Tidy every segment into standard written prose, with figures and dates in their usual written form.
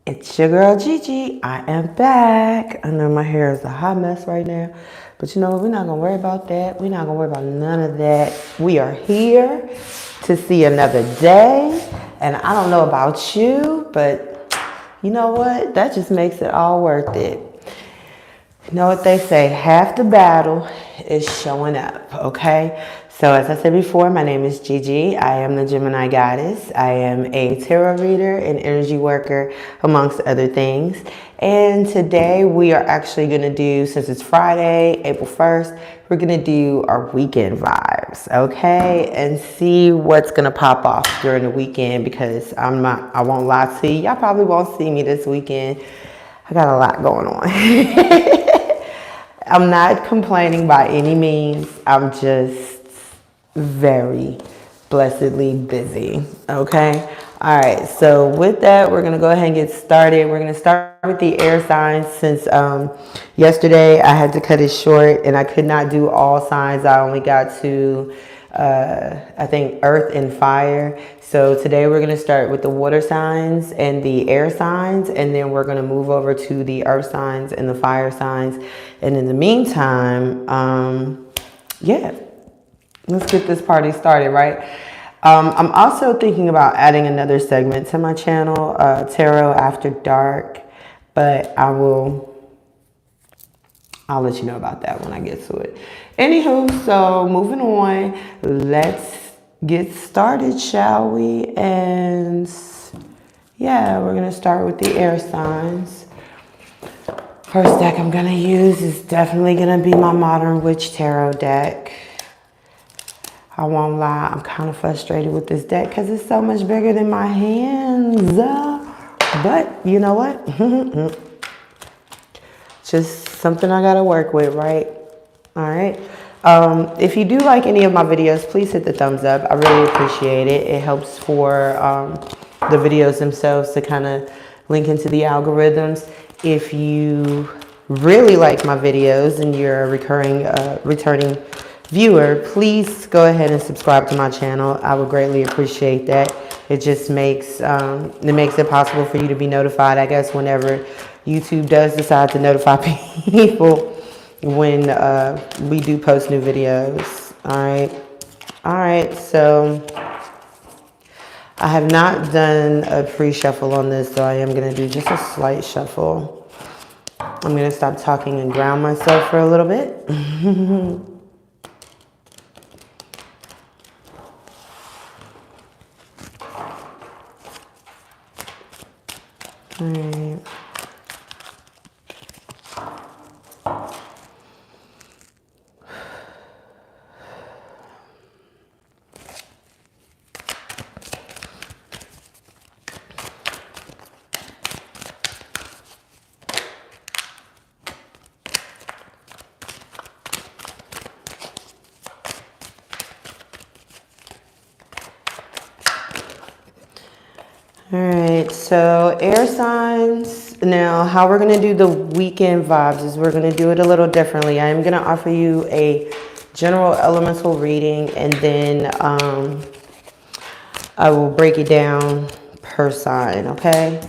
It's your girl Gigi. I am back. I know my hair is a hot mess right now, but you know what? We're not gonna worry about that. We're not gonna worry about none of that. We are here to see another day, and I don't know about you, but you know what? That just makes it all worth it. You know what they say, half the battle is showing up, okay? So as I said before, my name is Gigi. I am the Gemini goddess. I am a tarot reader and energy worker, amongst other things. And today we are actually gonna do, since it's Friday, April 1st, we're gonna do our weekend vibes, okay? And see what's gonna pop off during the weekend, because I won't lie to you, y'all probably won't see me this weekend. I got a lot going on. I'm not complaining by any means. I'm just very blessedly busy, okay? All right, so with that, we're gonna go ahead and get started. We're gonna start with the air signs, since yesterday I had to cut it short and I could not do all signs. I only got to I think earth and fire. So today we're going to start with the water signs and the air signs, and then we're going to move over to the earth signs and the fire signs. And in the meantime, yeah, let's get this party started, right? I'm also thinking about adding another segment to my channel, Tarot After Dark, but I'll let you know about that when I get to it. Anywho, so moving on, let's get started, shall we? And yeah, we're gonna start with the air signs. First deck I'm gonna use is definitely gonna be my Modern Witch Tarot deck. I won't lie, I'm kind of frustrated with this deck because it's so much bigger than my hands. But you know what? Just something I gotta work with, right? All right. If you do like any of my videos, please hit the thumbs up. I really appreciate it. It helps for the videos themselves to kind of link into the algorithms. If you really like my videos and you're a returning viewer, please go ahead and subscribe to my channel. I would greatly appreciate that. It just makes it possible for you to be notified, I guess, whenever YouTube does decide to notify people when we do post new videos. All right, so I have not done a pre-shuffle on this, so I am going to do just a slight shuffle. I'm going to stop talking and ground myself for a little bit. All right. All right, so air signs. Now, how we're gonna do the weekend vibes is we're gonna do it a little differently. I am gonna offer you a general elemental reading, and then I will break it down per sign, okay?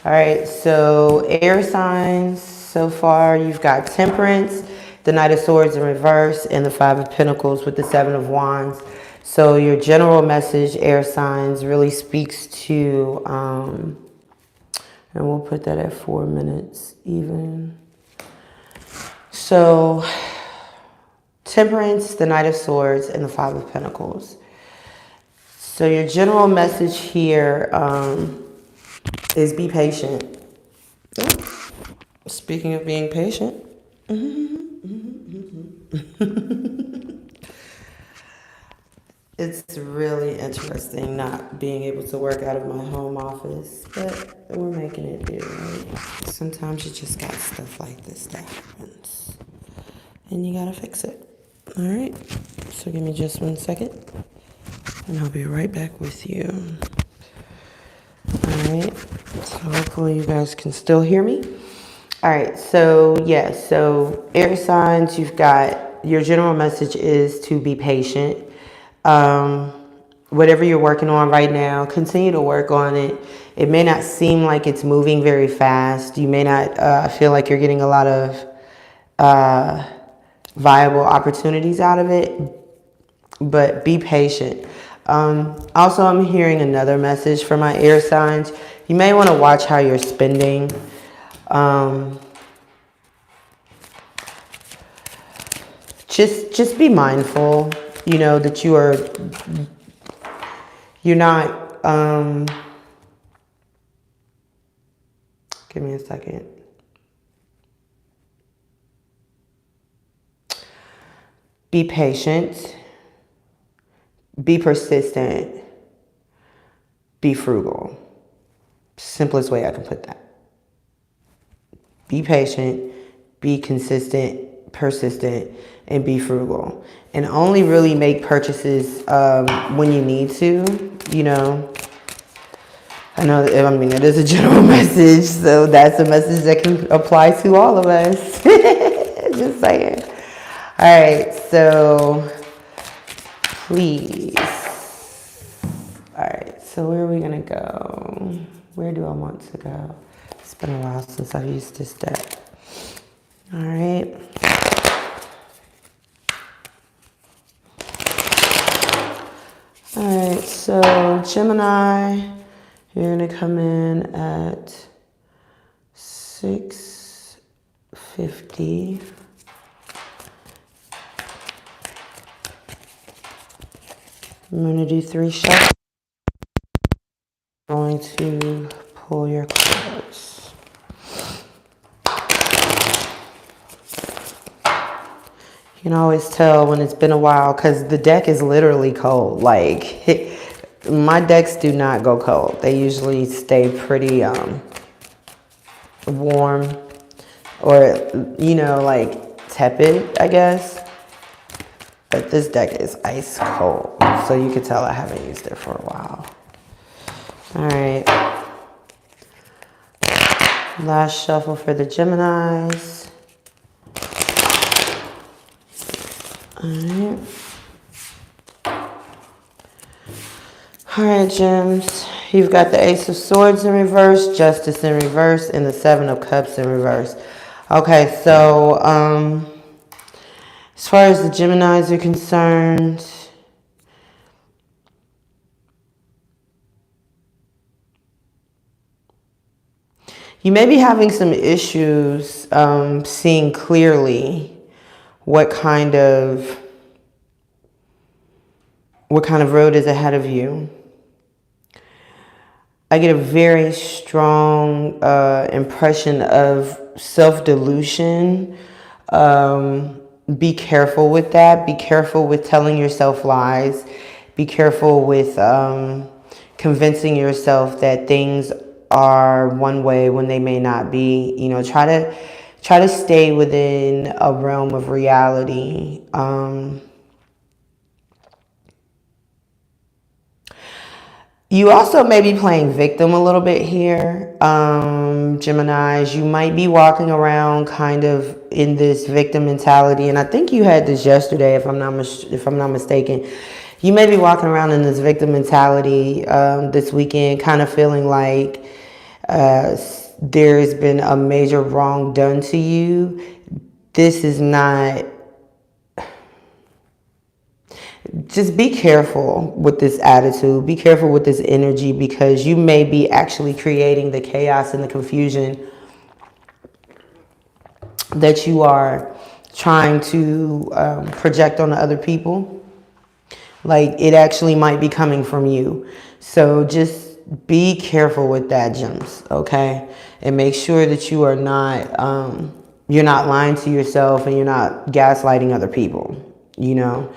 All right, so air signs, so far you've got Temperance, the Knight of Swords in reverse, and the Five of Pentacles with the Seven of Wands. So your general message, air signs, really speaks to, and we'll put that at 4 minutes even. So Temperance, the Knight of Swords, and the Five of Pentacles. So your general message here is be patient. Speaking of being patient. It's really interesting not being able to work out of my home office, but we're making it do, right? Sometimes you just got stuff like this that happens, and you gotta fix it. All right, so give me just 1 second, and I'll be right back with you. All right, so hopefully you guys can still hear me. All right, so yeah, so air signs, you've got, your general message is to be patient. Whatever you're working on right now, continue to work on it. It may not seem like it's moving very fast. You may not feel like you're getting a lot of viable opportunities out of it, but be patient. Also, I'm hearing another message for my air signs. You may want to watch how you're spending. Just be mindful, you know, that you're not, give me a second. Be patient, be persistent, be frugal. Simplest way I can put that. Be patient, be consistent, persistent, and be frugal. And only really make purchases when you need to, you know. I mean, it is a general message, so that's a message that can apply to all of us. Just saying. All right, so please. All right, so where are we gonna go? Where do I want to go? It's been a while since I've used this deck. All right. All right, so Gemini, you're gonna come in at 650. I'm gonna do 3 shuffles. I'm going to pull your cards. You can always tell when it's been a while because the deck is literally cold. Like, my decks do not go cold. They usually stay pretty warm or, you know, like tepid, I guess. But this deck is ice cold. So you can tell I haven't used it for a while. All right. Last shuffle for the Geminis. All right. All right, Gems. You've got the Ace of Swords in reverse, Justice in reverse, and the Seven of Cups in reverse. Okay, so as far as the Geminis are concerned, you may be having some issues seeing clearly what kind of road is ahead of you. I get a very strong impression of self-delusion. Be careful with that. Be careful with telling yourself lies. Be careful with convincing yourself that things are one way when they may not be. You know, try to stay within a realm of reality. You also may be playing victim a little bit here, Geminis. You might be walking around kind of in this victim mentality, and I think you had this yesterday, if I'm not mistaken. You may be walking around in this victim mentality this weekend, kind of feeling like there's been a major wrong done to you. This is not. Just be careful with this attitude. Be careful with this energy, because you may be actually creating the chaos and the confusion that you are trying to project on other people. Like, it actually might be coming from you. So just be careful with that, Gems, okay? And make sure that you are not, you're not lying to yourself and you're not gaslighting other people, you know?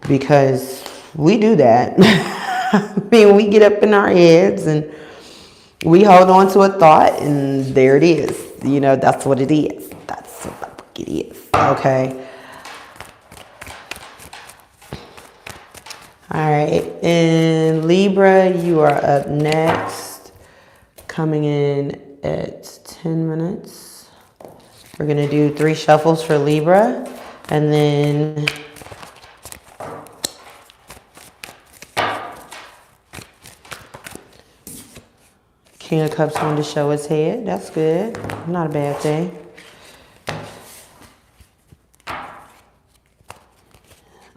Because we do that. I mean, we get up in our heads and we hold on to a thought, and there it is. You know, that's what it is. That's what it is. Okay. All right. And Libra, you are up next. Coming in at 10 minutes. We're going to do 3 shuffles for Libra. And then King of Cups wanted to show his head. That's good. Not a bad thing.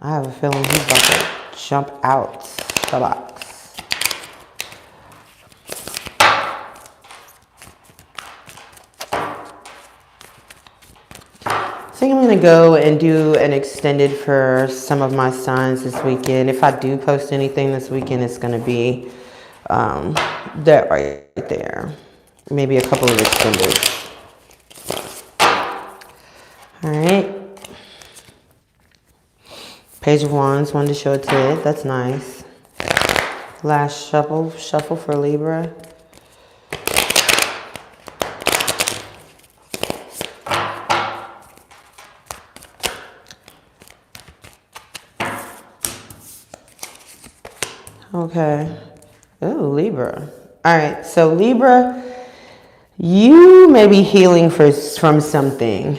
I have a feeling he's about to jump out the box. I think I'm going to go and do an extended for some of my signs this weekend. If I do post anything this weekend, it's going to be that right there. Maybe a couple of extenders. All right. Page of Wands, wanted to show its head. That's nice. Last shuffle for Libra. Okay. Ooh, Libra. All right. So Libra, you may be healing from something.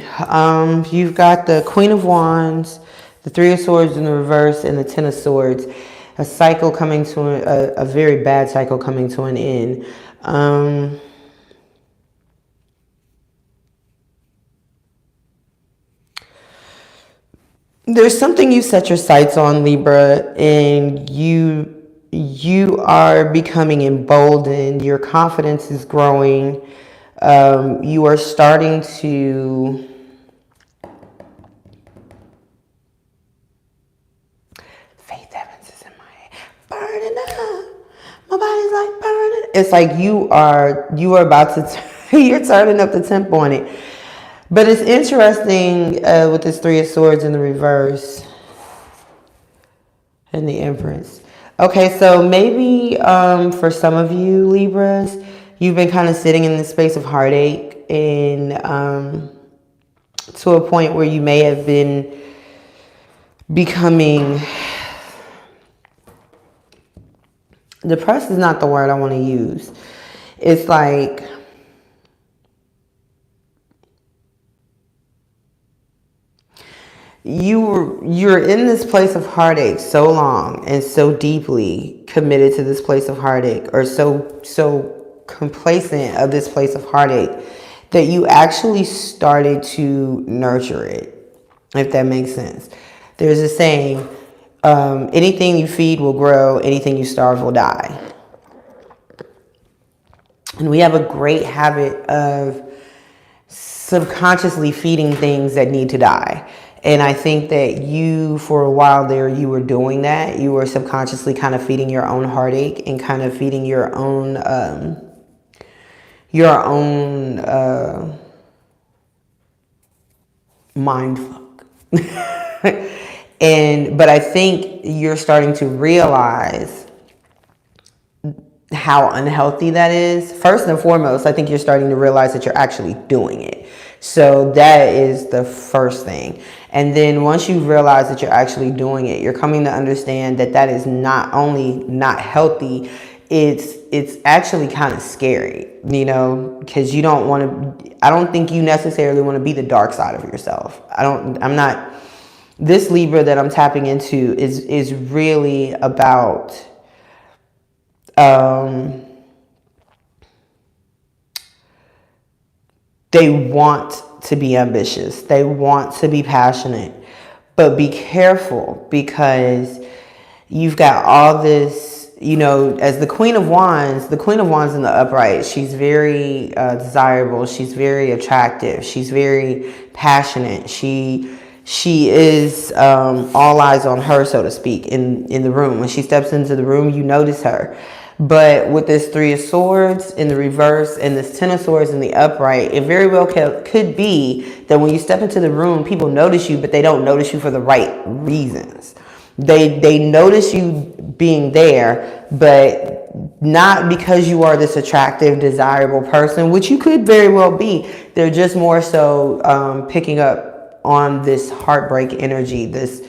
You've got the Queen of Wands, the Three of Swords in the reverse, and the Ten of Swords. A cycle coming to a very bad cycle coming to an end. There's something you set your sights on, Libra, and you are becoming emboldened. Your confidence is growing. You are starting to Faith Evans is in my head. Burning up. My body's like burning. It's like you are about to you're turning up the tempo on it. But it's interesting with this Three of Swords in the reverse and the Empress. Okay, so maybe for some of you Libras, you've been kind of sitting in this space of heartache and to a point where you may have been becoming... Depressed is not the word I want to use. It's like... You're in this place of heartache so long and so deeply committed to this place of heartache, or so complacent of this place of heartache, that you actually started to nurture it, if that makes sense. There's a saying, anything you feed will grow, anything you starve will die. And we have a great habit of subconsciously feeding things that need to die. And I think that you, for a while there, you were doing that. You were subconsciously kind of feeding your own heartache and kind of feeding your own mind fuck. But I think you're starting to realize how unhealthy that is. First and foremost, I think you're starting to realize that you're actually doing it. So that is the first thing. And then once you realize that you're actually doing it, you're coming to understand that that is not only not healthy, it's actually kind of scary, you know, because you don't want to, I don't think you necessarily want to be the dark side of yourself. This Libra that I'm tapping into is really about, they want to be ambitious. They want to be passionate, but be careful, because you've got all this, you know, as the Queen of Wands in the upright, she's very desirable. She's very attractive. She's very passionate. She is all eyes on her, so to speak, in the room. When she steps into the room, you notice her. But with this Three of Swords in the reverse and this Ten of Swords in the upright, it very well could be that when you step into the room, people notice you, but they don't notice you for the right reasons. They notice you being there, but not because you are this attractive, desirable person, which you could very well be. They're just more so picking up on this heartbreak energy, this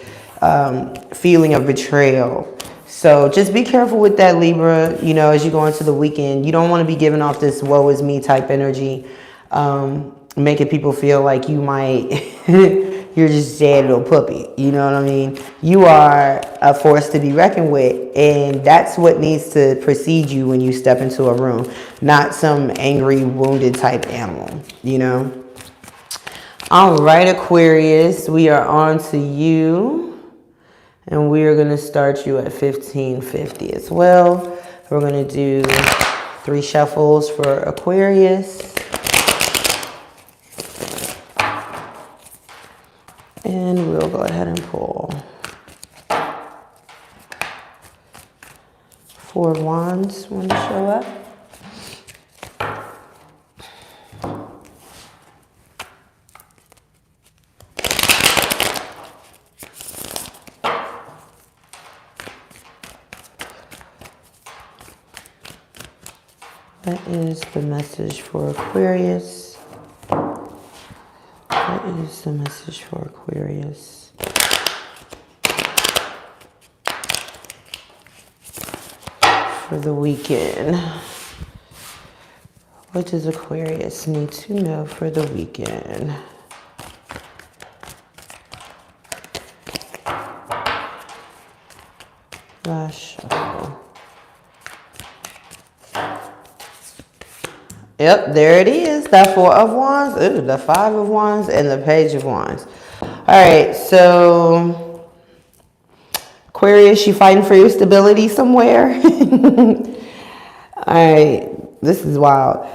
feeling of betrayal. So just be careful with that, Libra, you know, as you go into the weekend. You don't want to be giving off this woe is me type energy, making people feel like you might you're just a sad little puppy. You know what I mean? You are a force to be reckoned with, and that's what needs to precede you when you step into a room, not some angry, wounded type animal, you know? All right, Aquarius, we are on to you, and we are going to start you at 1550 as well. We're going to do 3 shuffles for Aquarius. And we'll go ahead and pull 4 of Wands want to show up. What is the message for Aquarius? What is the message for Aquarius? For the weekend. What does Aquarius need to know for the weekend? Last shuffle. Yep, there it is. The 4 of Wands, ooh, the 5 of Wands, and the Page of Wands. All right, so Aquarius, you fighting for your stability somewhere? All right, this is wild.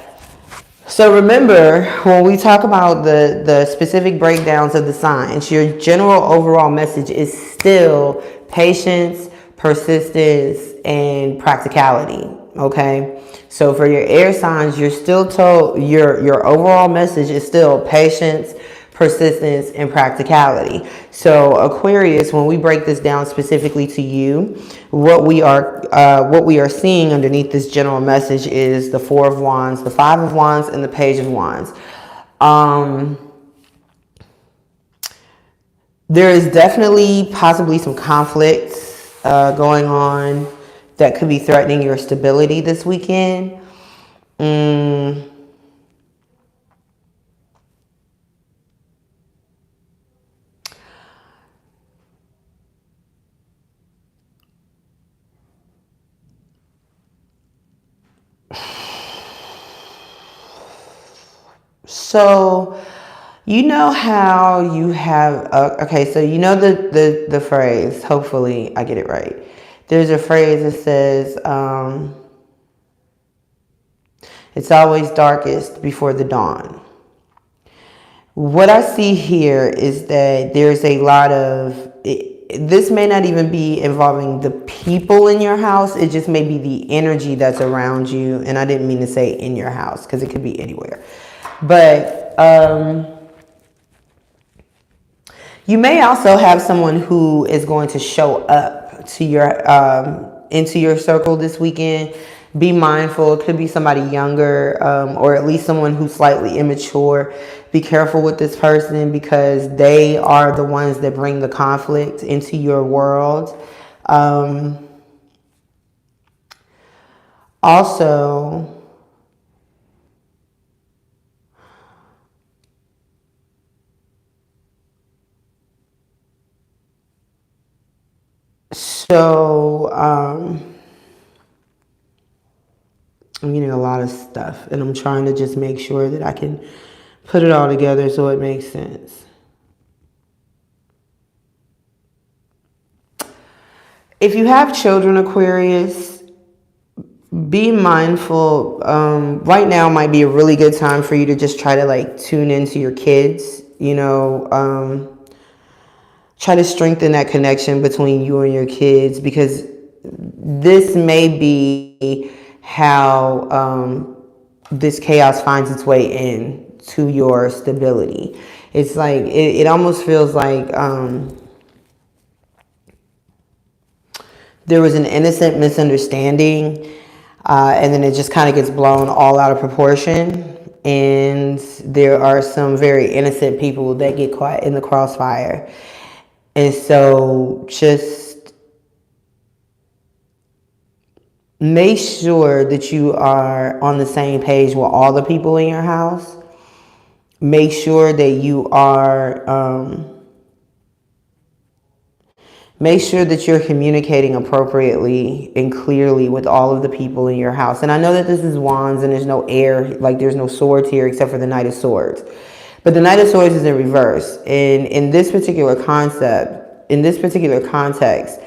So remember, when we talk about the specific breakdowns of the signs, your general overall message is still patience, persistence, and practicality, okay? So for your air signs, you're still told, your overall message is still patience, persistence, and practicality. So Aquarius, when we break this down specifically to you, what we are seeing underneath this general message is the 4 of Wands, the 5 of Wands, and the Page of Wands. There is definitely possibly some conflicts going on that could be threatening your stability this weekend. So, you know how you have, okay, so you know the phrase, hopefully I get it right. There's a phrase that says, it's always darkest before the dawn. What I see here is that there's a lot of, this may not even be involving the people in your house. It just may be the energy that's around you. And I didn't mean to say in your house because it could be anywhere. But you may also have someone who is going to show up to your into your circle this weekend. Be mindful. It could be somebody younger or at least someone who's slightly immature. Be careful with this person because they are the ones that bring the conflict into your world. Also, I'm getting a lot of stuff and I'm trying to just make sure that I can put it all together so it makes sense. If you have children, Aquarius, be mindful. Right now might be a really good time for you to just try to like tune into your kids, you know, try to strengthen that connection between you and your kids because this may be how this chaos finds its way in to your stability. It's like, it almost feels like there was an innocent misunderstanding and then it just kind of gets blown all out of proportion. And there are some very innocent people that get caught in the crossfire. And so just make sure that you are on the same page with all the people in your house. Make sure that you are Make sure that you're communicating appropriately and clearly with all of the people in your house. And I know that this is wands and there's no air, like there's no swords here except for the Knight of Swords. But the Knight of Swords is in reverse. And in this particular concept, in this particular context,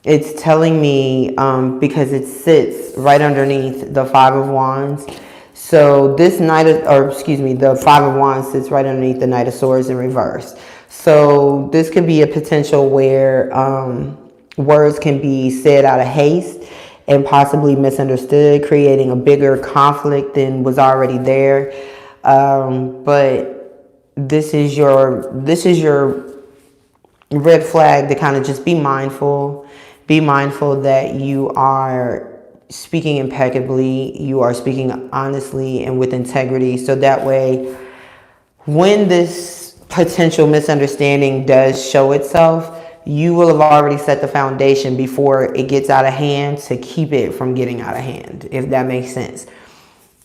it's telling me, because it sits right underneath the Five of Wands. So this the Five of Wands sits right underneath the Knight of Swords in reverse. So this could be a potential where words can be said out of haste and possibly misunderstood, creating a bigger conflict than was already there. But this is your red flag to kind of just be mindful. Be mindful that you are speaking impeccably, you are speaking honestly and with integrity, so that way when this potential misunderstanding does show itself, you will have already set the foundation before it gets out of hand to keep it from getting out of hand, if that makes sense.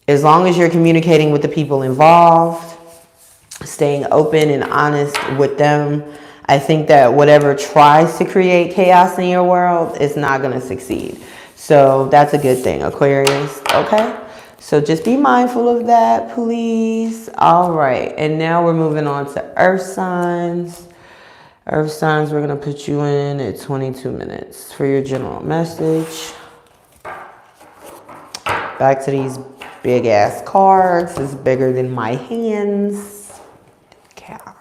As long as you're communicating with the people involved, staying open and honest with them, I think that whatever tries to create chaos in your world is not going to succeed. So that's a good thing, Aquarius, okay? So just be mindful of that, please. All right, and now we're moving on to earth signs. Earth signs, we're going to put you in at 22 minutes for your general message. Back to these big ass cards. It's bigger than my hands. Cow.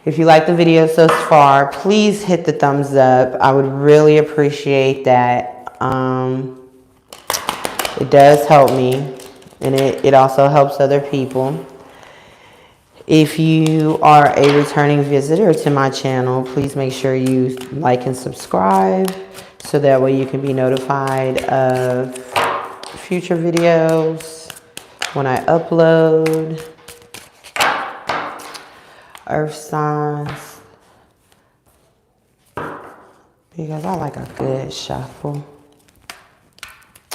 If you like the video so far, please hit the thumbs up. I would really appreciate that. It does help me, and it also helps other people. If you are a returning visitor to my channel, please make sure you like and subscribe so that way you can be notified of future videos when I upload. Earth signs, because I like a good shuffle.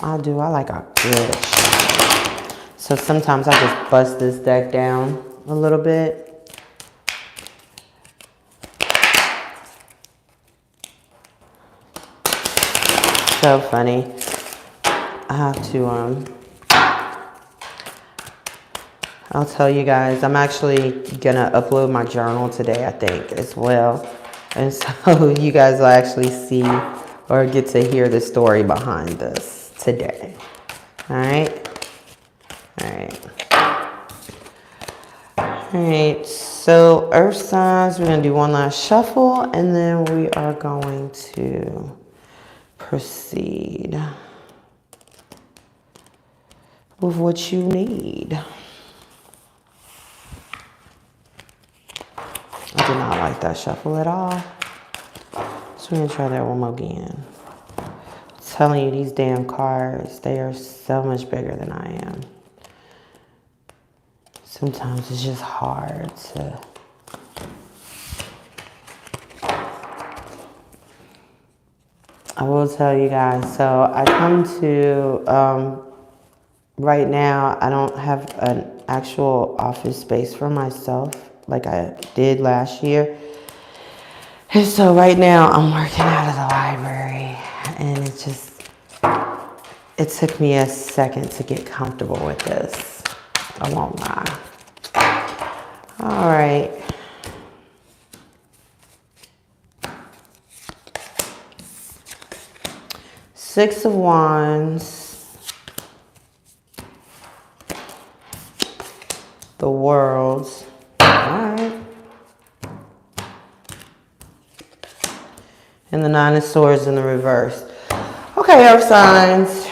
I do. I like a good shuffle. So sometimes I just bust this deck down a little bit. So funny. I have to, I'll tell you guys, I'm actually gonna upload my journal today, I think, as well. And so you guys will actually see or get to hear the story behind this today. All right. All right. All right. So earth signs, we're going to do one last shuffle and then we are going to proceed with what you need. I did not like that shuffle at all. So we're going to try that one more again. I'm telling you, these damn cards, they are so much bigger than I am. Sometimes it's just hard to... I will tell you guys, so I come to, right now, I don't have an actual office space for myself like I did last year. And so right now I'm working out of the library and it took me a second to get comfortable with this. I won't lie. All right. Six of Wands. The World. All right. And the Nine of Swords in the reverse. Okay, earth signs.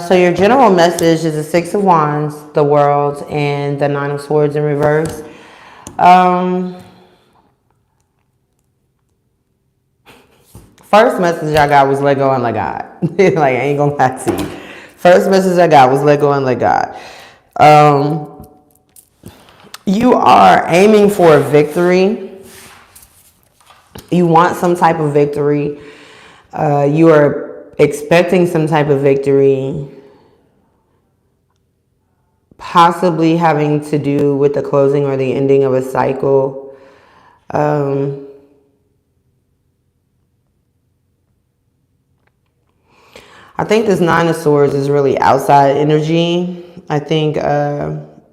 So your general message is the Six of Wands, the World, and the Nine of Swords in reverse. First message I got was let go and let God. Like, I ain't gonna lie to you. First message I got was let go and let God. You are aiming for a victory. You want some type of victory. You are expecting some type of victory. possibly having to do with the closing or the ending of a cycle. I think this Nine of Swords is really outside energy. I think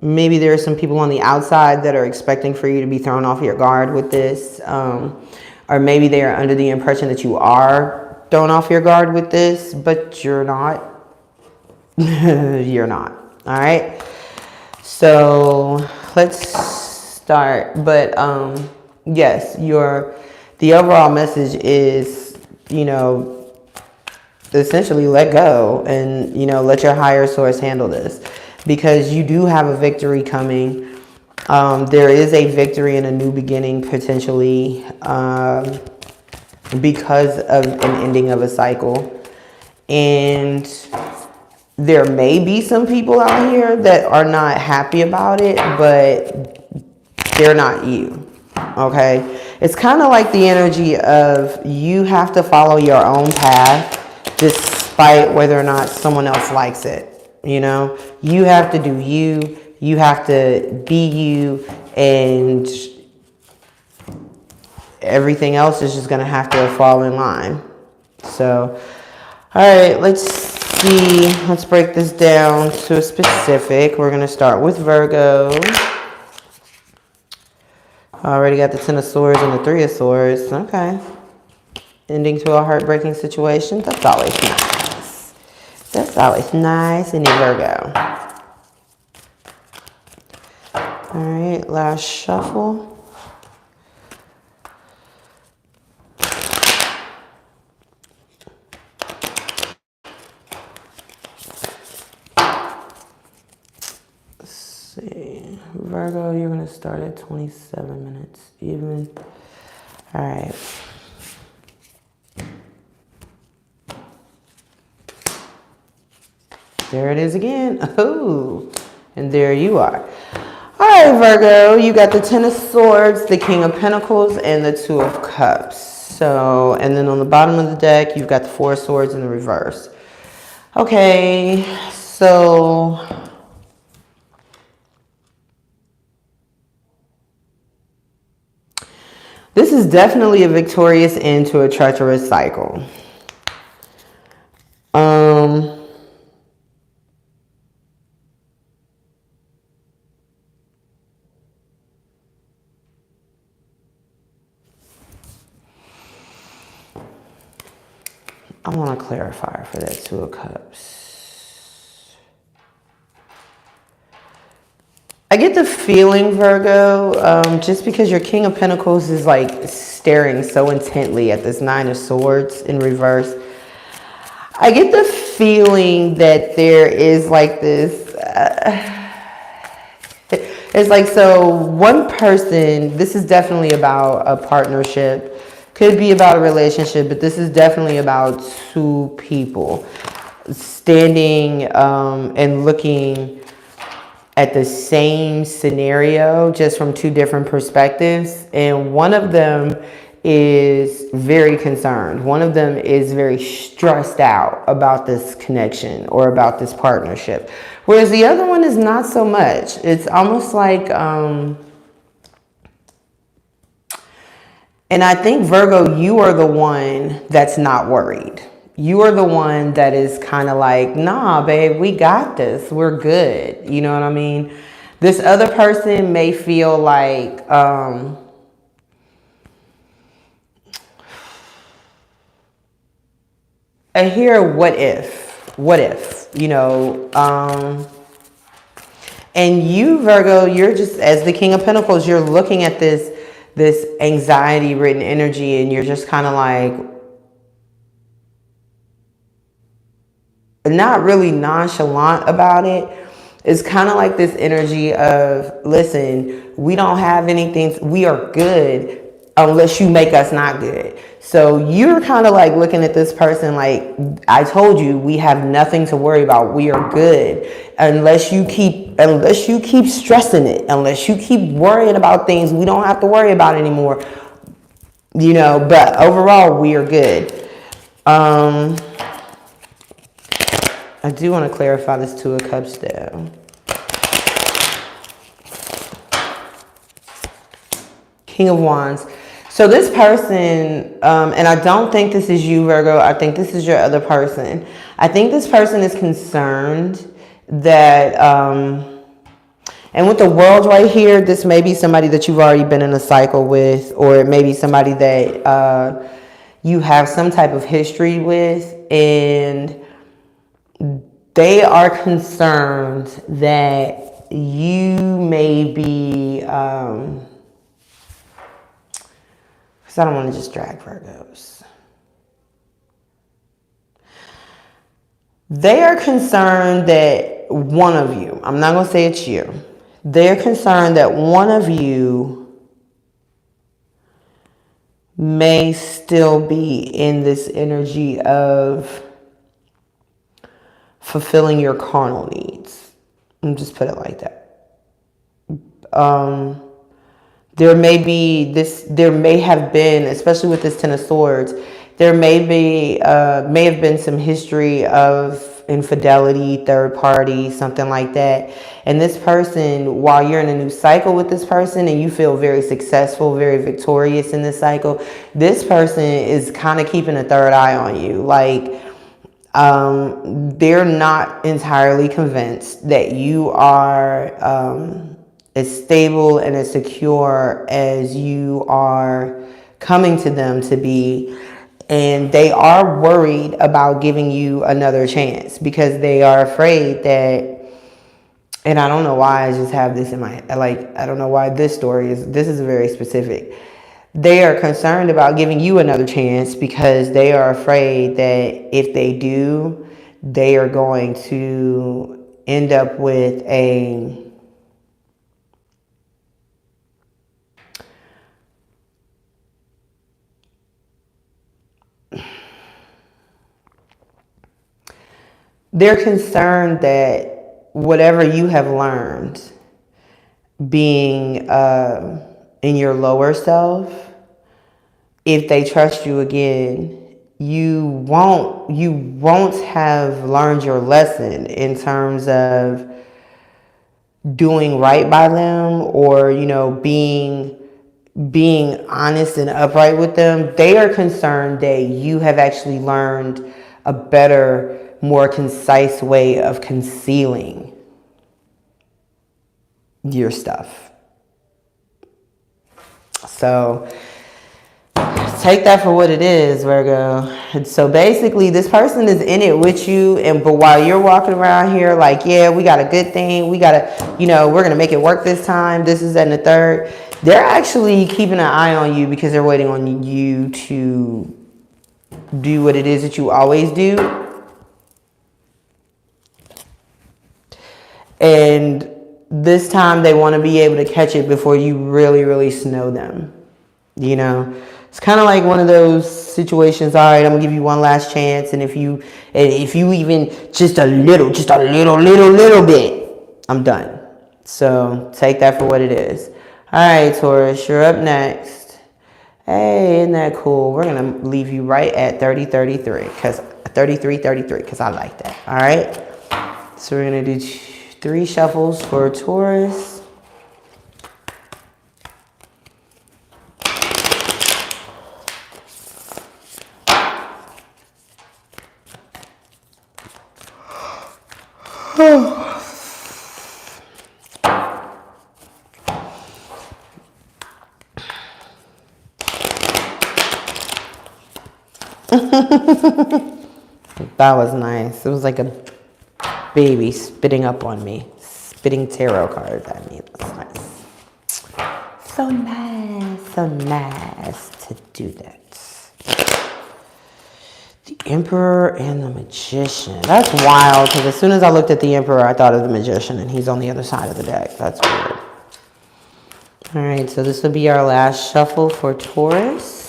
maybe there are some people on the outside that are expecting for you to be thrown off your guard with this. Or maybe they are under the impression that you are thrown off your guard with this, but you're not. You're not. All right. So let's start. But yes, the overall message is, you know, essentially let go and, you know, let your higher source handle this, because you do have a victory coming. There is a victory and a new beginning potentially because of an ending of a cycle. And there may be some people out here that are not happy about it, but they're not you. Okay? It's kind of like the energy of you have to follow your own path despite whether or not someone else likes it. You know, you have to do you, you have to be you, and everything else is just going to have to fall in line. So, all right, let's see. Let's break this down to a specific. We're going to start with Virgo. I already got the Ten of Swords and the Three of Swords. Okay. Ending to a heartbreaking situation. That's always nice. That's always nice in a Virgo. All right, last shuffle. Let's see. Virgo, you're going to start at 27 minutes even. All right. There it is again. Oh, and there you are. All right, Virgo, you got the Ten of Swords, the King of Pentacles, and the Two of Cups. So, and then on the bottom of the deck, you've got the Four of Swords in the reverse. Okay, so this is definitely a victorious end to a treacherous cycle. I want to clarify for that Two of Cups. I get the feeling, Virgo, just because your King of Pentacles is like staring so intently at this Nine of Swords in reverse, I get the feeling that there is like this, it's like, so one person, this is definitely about a partnership. Could be about a relationship, but this is definitely about two people standing and looking at the same scenario, just from two different perspectives. And one of them is very concerned. One of them is very stressed out about this connection or about this partnership. Whereas the other one is not so much. It's almost like, and I think, Virgo, you are the one that's not worried. You are the one that is kind of like, nah, babe, we got this. We're good. You know what I mean? This other person may feel like, I hear what if, you know, and you, Virgo, you're just, as the King of Pentacles, you're looking at this anxiety-ridden energy, and you're just kind of like, not really nonchalant about it. It's kind of like this energy of, listen, we don't have anything, we are good unless you make us not good. So you're kind of like looking at this person like, I told you, we have nothing to worry about. We are good unless you keep stressing it, unless you keep worrying about things we don't have to worry about anymore. You know, but overall, we are good. I do want to clarify this Two of Cups though. King of Wands. So this person, and I don't think this is you, Virgo. I think this is your other person. I think this person is concerned that, and with the world right here, this may be somebody that you've already been in a cycle with, or it may be somebody that you have some type of history with, and they are concerned that you may be, because I don't want to just drag Virgos. They are concerned that one of you, I'm not going to say it's you, they're concerned that one of you may still be in this energy of fulfilling your carnal needs. I'll just put it like that. There may have been, especially with this Ten of Swords, there may have been some history of infidelity, third party, something like that. And this person, while you're in a new cycle with this person and you feel very successful, very victorious in this cycle, this person is kind of keeping a third eye on you. Like, they're not entirely convinced that you are as stable and as secure as you are coming to them to be. And they are worried about giving you another chance because they are afraid that, and I don't know why I just have this in my, like, I don't know why this is very specific. They are concerned about giving you another chance because they are afraid that if they do, they are going to end up with a they're concerned that whatever you have learned being in your lower self, if they trust you again, you won't have learned your lesson in terms of doing right by them, or, you know, being honest and upright with them. They are concerned that you have actually learned a better, more concise way of concealing your stuff. So take that for what it is, Virgo. And so basically this person is in it with you, but while you're walking around here like, yeah, we got a good thing, we got to, you know, we're going to make it work this time, this is and the third, they're actually keeping an eye on you because they're waiting on you to do what it is that you always do. And this time they want to be able to catch it before you really, really snow them. You know, it's kind of like one of those situations. All right, I'm gonna give you one last chance, and if you even just a little bit, I'm done. So take that for what it is. All right, Taurus, you're up next. Hey, isn't that cool? We're gonna leave you right at 33 because I like that. All right, so we're gonna do 3 shuffles for Taurus. That was nice. It was like a baby spitting up on me. Spitting tarot cards at me. That's nice. So nice to do that. The Emperor and the Magician. That's wild, because as soon as I looked at the Emperor, I thought of the Magician, and he's on the other side of the deck. That's weird. All right, so this will be our last shuffle for Taurus.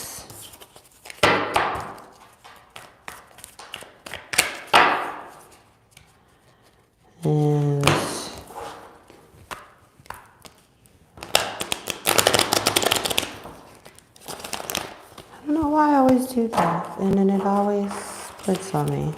And I don't know why I always do that, and then it always splits on me.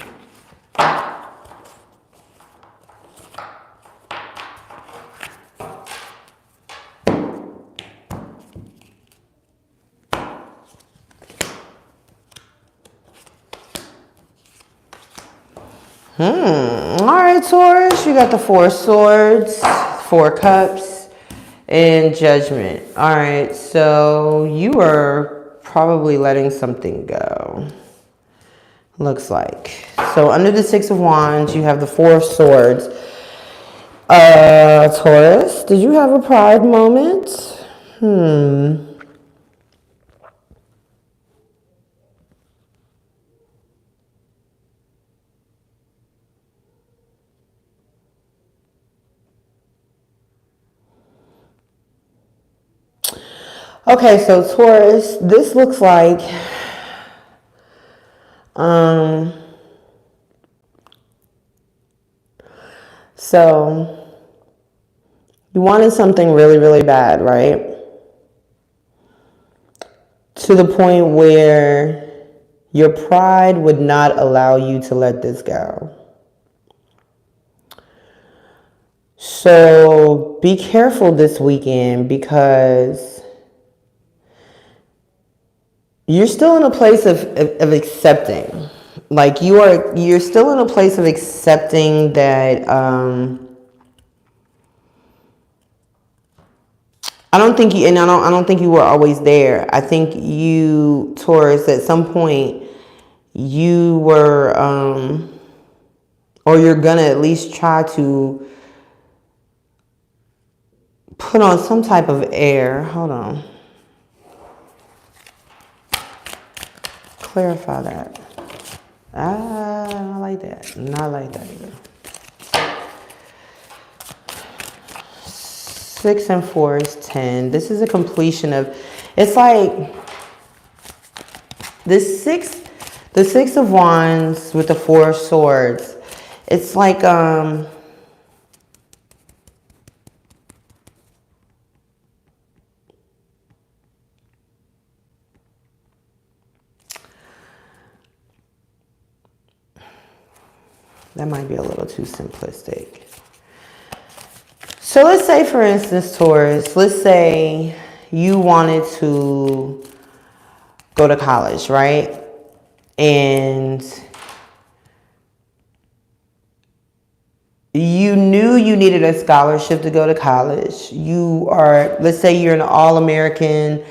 All right, Taurus, you got the Four Swords, Four Cups, and Judgment. All right, so you are probably letting something go. Looks like. So under the Six of Wands, you have the Four of Swords. Taurus, did you have a pride moment? Okay, so Taurus, this looks like so you wanted something really, really bad, right? To the point where your pride would not allow you to let this go. So be careful this weekend because you're still in a place of accepting. Like you're still in a place of accepting that I don't think you were always there. I think you, Taurus, at some point you were or you're gonna at least try to put on some type of air. Hold on. Clarify that. Not like that. Not like that either. 6 and 4 is 10. This is a completion of, it's like the six of Wands with the Four of Swords. It's like that might be a little too simplistic. So let's say, for instance, Taurus, let's say you wanted to go to college, right? And you knew you needed a scholarship to go to college. You are, let's say you're an All-American.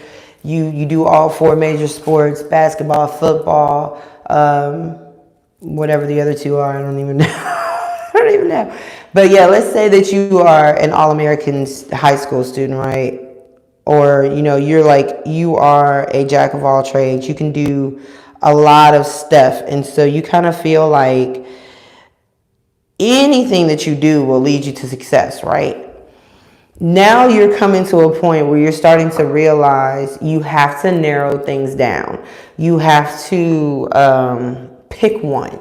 You do all 4 major sports, basketball, football, whatever the other 2 are, I don't even know. I don't even know. But yeah, let's say that you are an All-American high school student, right? Or, you are a jack of all trades. You can do a lot of stuff. And so you kind of feel like anything that you do will lead you to success, right? Now you're coming to a point where you're starting to realize you have to narrow things down. You have to pick one,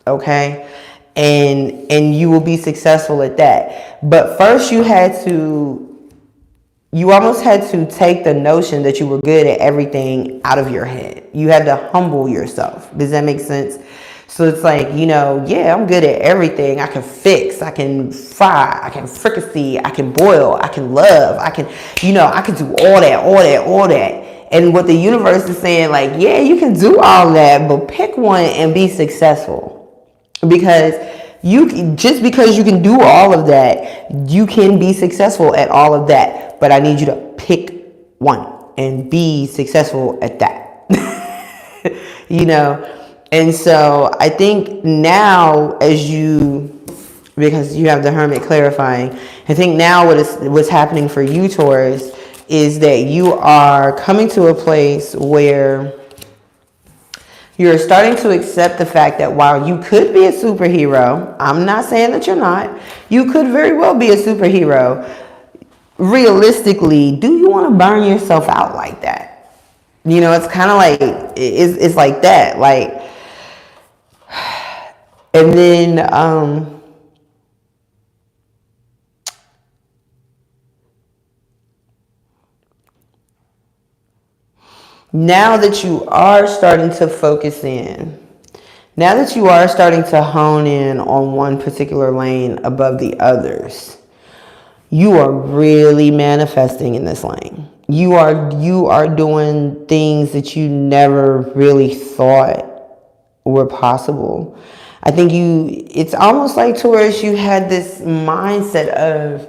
okay? And you will be successful at that. But first you almost had to take the notion that you were good at everything out of your head. You had to humble yourself. Does that make sense? So it's like, yeah, I'm good at everything. I can fix, I can fry, I can fricassee, I can boil, I can love, I can do all that. And what the universe is saying, like, yeah, you can do all that, but pick one and be successful. Because just because you can do all of that, you can be successful at all of that. But I need you to pick one and be successful at that. And so I think now because you have the Hermit clarifying, I think now what's happening for you, Taurus, is that you are coming to a place where you're starting to accept the fact that while you could be a superhero, I'm not saying that you're not, you could very well be a superhero. Realistically, do you want to burn yourself out like that? It's kind of like, it's like that. Like, and then, now that you are starting to focus in, now that you are starting to hone in on one particular lane above the others, you are really manifesting in this lane. You are doing things that you never really thought were possible. I think it's almost like Taurus, you had this mindset of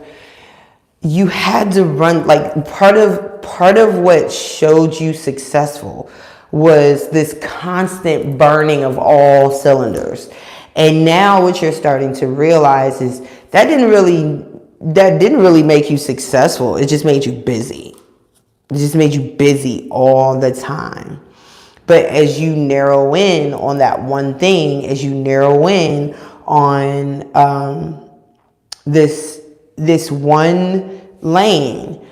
you had to run, like part of what showed you successful was this constant burning of all cylinders. And now what you're starting to realize is that didn't really make you successful. It just made you busy. It just made you busy all the time. But as you narrow in on that one thing, as you narrow in on this one lane,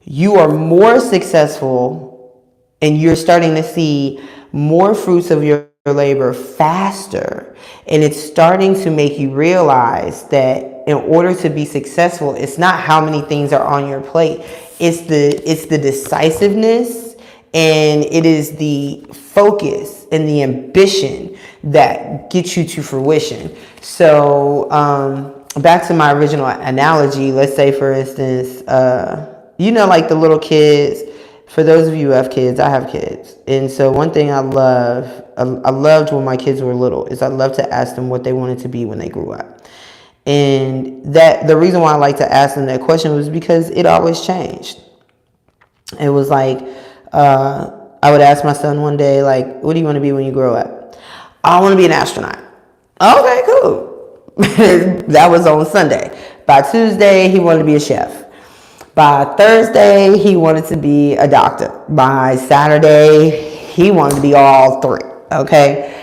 you are more successful, and you're starting to see more fruits of your labor faster. And it's starting to make you realize that in order to be successful, it's not how many things are on your plate. It's the decisiveness, and it is the focus and the ambition that gets you to fruition. So back to my original analogy, let's say, for instance, like the little kids. For those of you who have kids, I have kids. And so one thing I loved when my kids were little is I loved to ask them what they wanted to be when they grew up. And that the reason why I like to ask them that question was because it always changed. It was like, I would ask my son one day, like, what do you want to be when you grow up? I want to be an astronaut. Okay, cool. That was on Sunday. By Tuesday, he wanted to be a chef. By Thursday, he wanted to be a doctor. By Saturday, he wanted to be all three. Okay.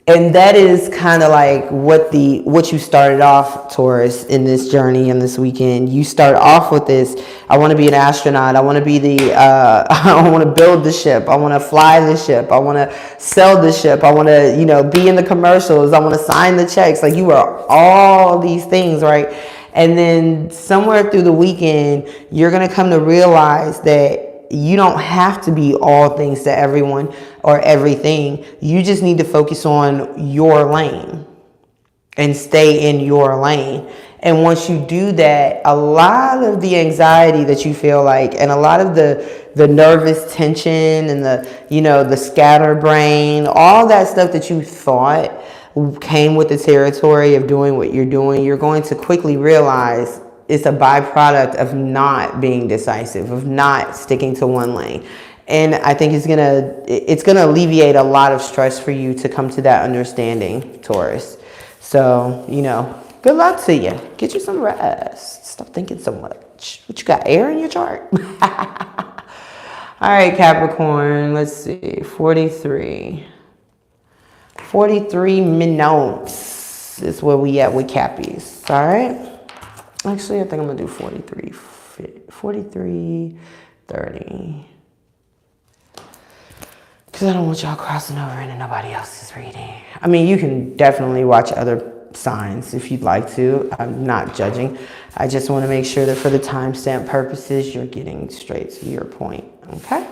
And that is kind of like what you started off, Taurus, in this journey and this weekend. You start off with this: I want to be an astronaut. I want to be I want to build the ship. I want to fly the ship. I want to sell the ship. I want to, be in the commercials. I want to sign the checks. Like, you are all these things, right? And then somewhere through the weekend, you're going to come to realize that you don't have to be all things to everyone or everything. You just need to focus on your lane and stay in your lane. And once you do that, a lot of the anxiety that you feel like, and a lot of the nervous tension and the scatterbrain, all that stuff that you thought came with the territory of doing what you're doing, you're going to quickly realize it's a byproduct of not being decisive, of not sticking to one lane. And I think it's gonna alleviate a lot of stress for you to come to that understanding, Taurus. So, good luck to you. Get you some rest. Stop thinking so much. What, you got air in your chart? All right, Capricorn, let's see, 43. 43 minutes is where we at with Cappies, all right? Actually, I think I'm going to do 43, 30. Because I don't want y'all crossing over into nobody else's reading. I mean, you can definitely watch other signs if you'd like to. I'm not judging. I just want to make sure that for the timestamp purposes, you're getting straight to your point, okay?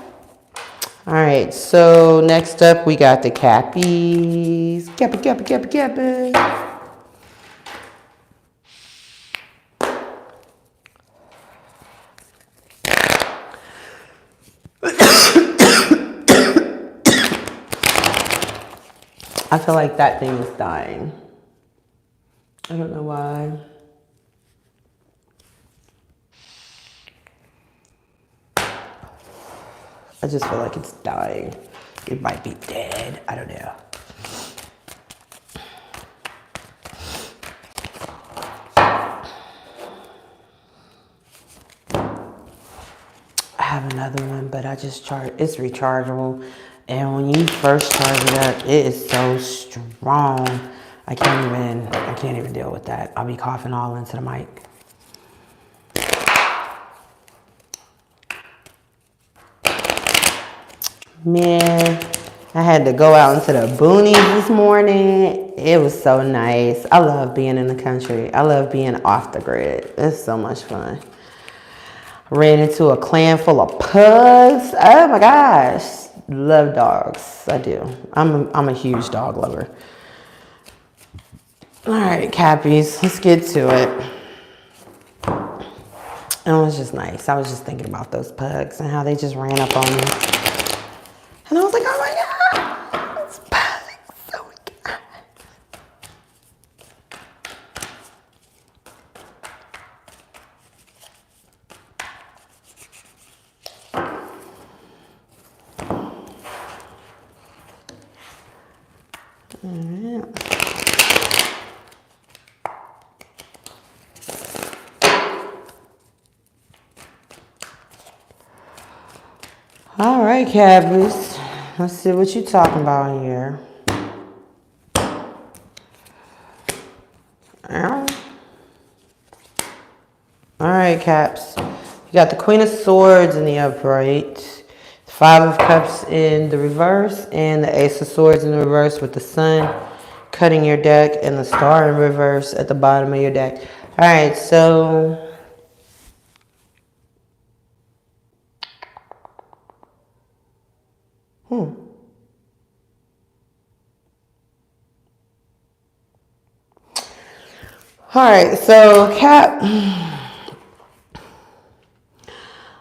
All right, so next up, we got the Cappies. Cappy. I feel like that thing is dying. I don't know why. I just feel like it's dying. It might be dead. I don't know. I have another one, but it's rechargeable. And when you first charge it up, it is so strong. I can't even deal with that. I'll be coughing all into the mic. Man, I had to go out into the boonies this morning. It was so nice. I love being in the country. I love being off the grid. It's so much fun. Ran into a clan full of pugs. Oh my gosh. Love dogs. I do. I'm a huge dog lover. All right, Cappies, let's get to it. And it was just nice. I was just thinking about those pugs and how they just ran up on me. And I was like, oh my God, it's pugs. Oh my God. All right, Cabbage. Let's see what you talking about here. All right, Caps. You got the Queen of Swords in the upright, Five of Cups in the reverse, and the Ace of Swords in the reverse with the Sun cutting your deck and the Star in reverse at the bottom of your deck. All right, so all right, so Cap,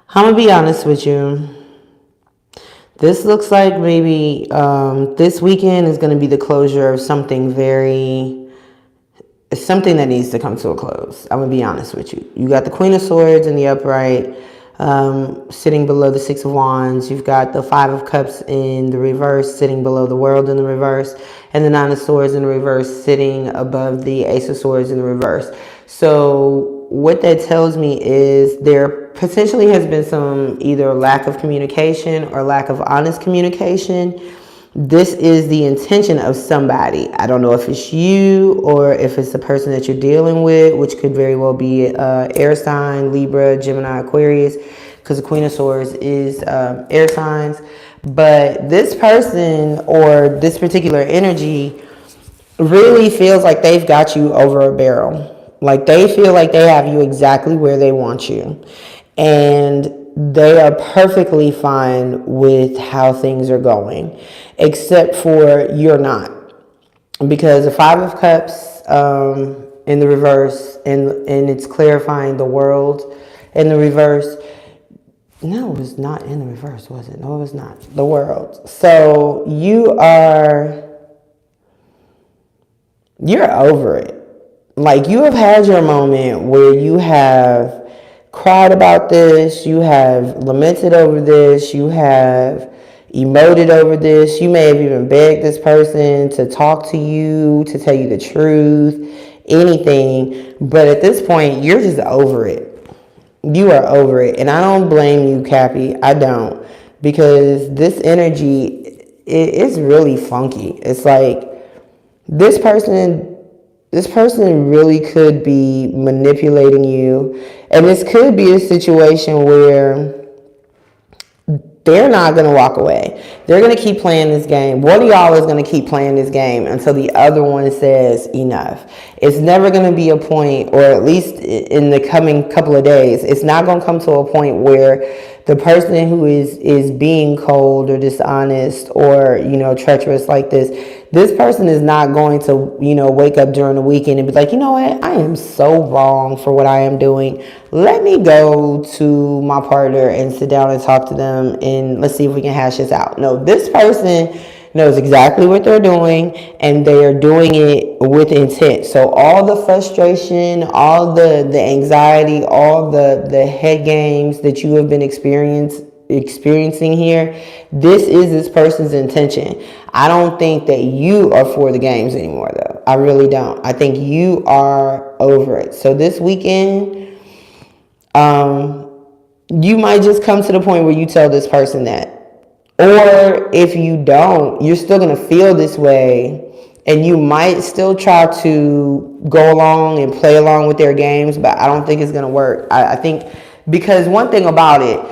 I'm gonna be honest with you. This looks like maybe this weekend is going to be the closure of something something that needs to come to a close. I'm going to be honest with you. You got the Queen of Swords in the upright, sitting below the Six of Wands. You've got the Five of Cups in the reverse, sitting below the World in the reverse, and the Nine of Swords in the reverse, sitting above the Ace of Swords in the reverse. So what that tells me is there potentially has been some either lack of communication or lack of honest communication. This is the intention of somebody. I don't know if it's you or if it's the person that you're dealing with, which could very well be air sign, Libra, Gemini, Aquarius, because the Queen of Swords is air signs. But this person or this particular energy really feels like they've got you over a barrel. Like they feel like they have you exactly where they want you. And they are perfectly fine with how things are going, except for you're not. Because the Five of Cups in the reverse, and it's clarifying the World in the reverse. No, it was not in the reverse, was it? No, it was not. The World. So you're over it. Like you have had your moment where you have cried about this, you have lamented over this, you have emoted over this, you may have even begged this person to talk to you, to tell you the truth, anything, but at this point, you're just over it. You are over it, and I don't blame you, Cappy, I don't, because this energy, it's really funky. It's like, this person really could be manipulating you. And this could be a situation where they're not going to walk away. They're going to keep playing this game. One of y'all is going to keep playing this game until the other one says enough. It's never going to be a point, or at least in the coming couple of days, it's not going to come to a point where the person who is being cold or dishonest or, treacherous like this person is not going to, wake up during the weekend and be like, you know what, I am so wrong for what I am doing. Let me go to my partner and sit down and talk to them and let's see if we can hash this out. No, this person knows exactly what they're doing and they are doing it with intent. So all the frustration, all the anxiety, all the head games that you have been experiencing here, this is this person's intention. I don't think that you are for the games anymore, though. I really don't. I think you are over it. So this weekend, you might just come to the point where you tell this person that. Or if you don't, you're still going to feel this way and you might still try to go along and play along with their games, but I don't think it's going to work. I think because one thing about it,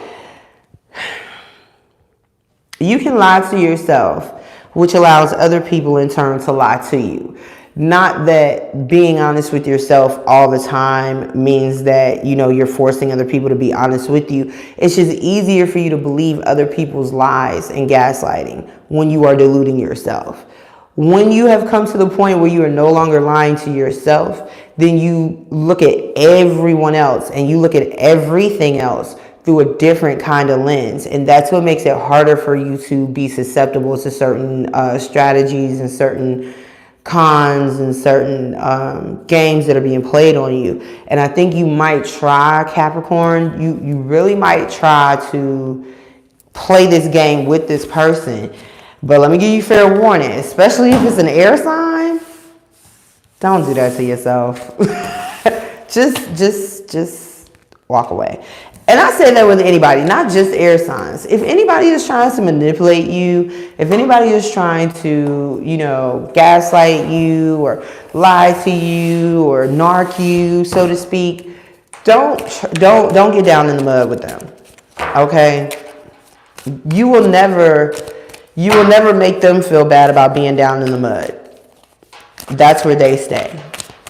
you can lie to yourself, which allows other people in turn to lie to you. Not that being honest with yourself all the time means that, you're forcing other people to be honest with you. It's just easier for you to believe other people's lies and gaslighting when you are deluding yourself. When you have come to the point where you are no longer lying to yourself, then you look at everyone else and you look at everything else through a different kind of lens. And that's what makes it harder for you to be susceptible to certain strategies and certain cons and certain games that are being played on you. And I think you might try, Capricorn, you really might try to play this game with this person. But let me give you fair warning, especially if it's an air sign. Don't do that to yourself. just walk away. And I say that with anybody, not just air signs. If anybody is trying to manipulate you, if anybody is trying to, you know, gaslight you or lie to you or narc you, so to speak, don't get down in the mud with them. Okay? You will never make them feel bad about being down in the mud. That's where they stay.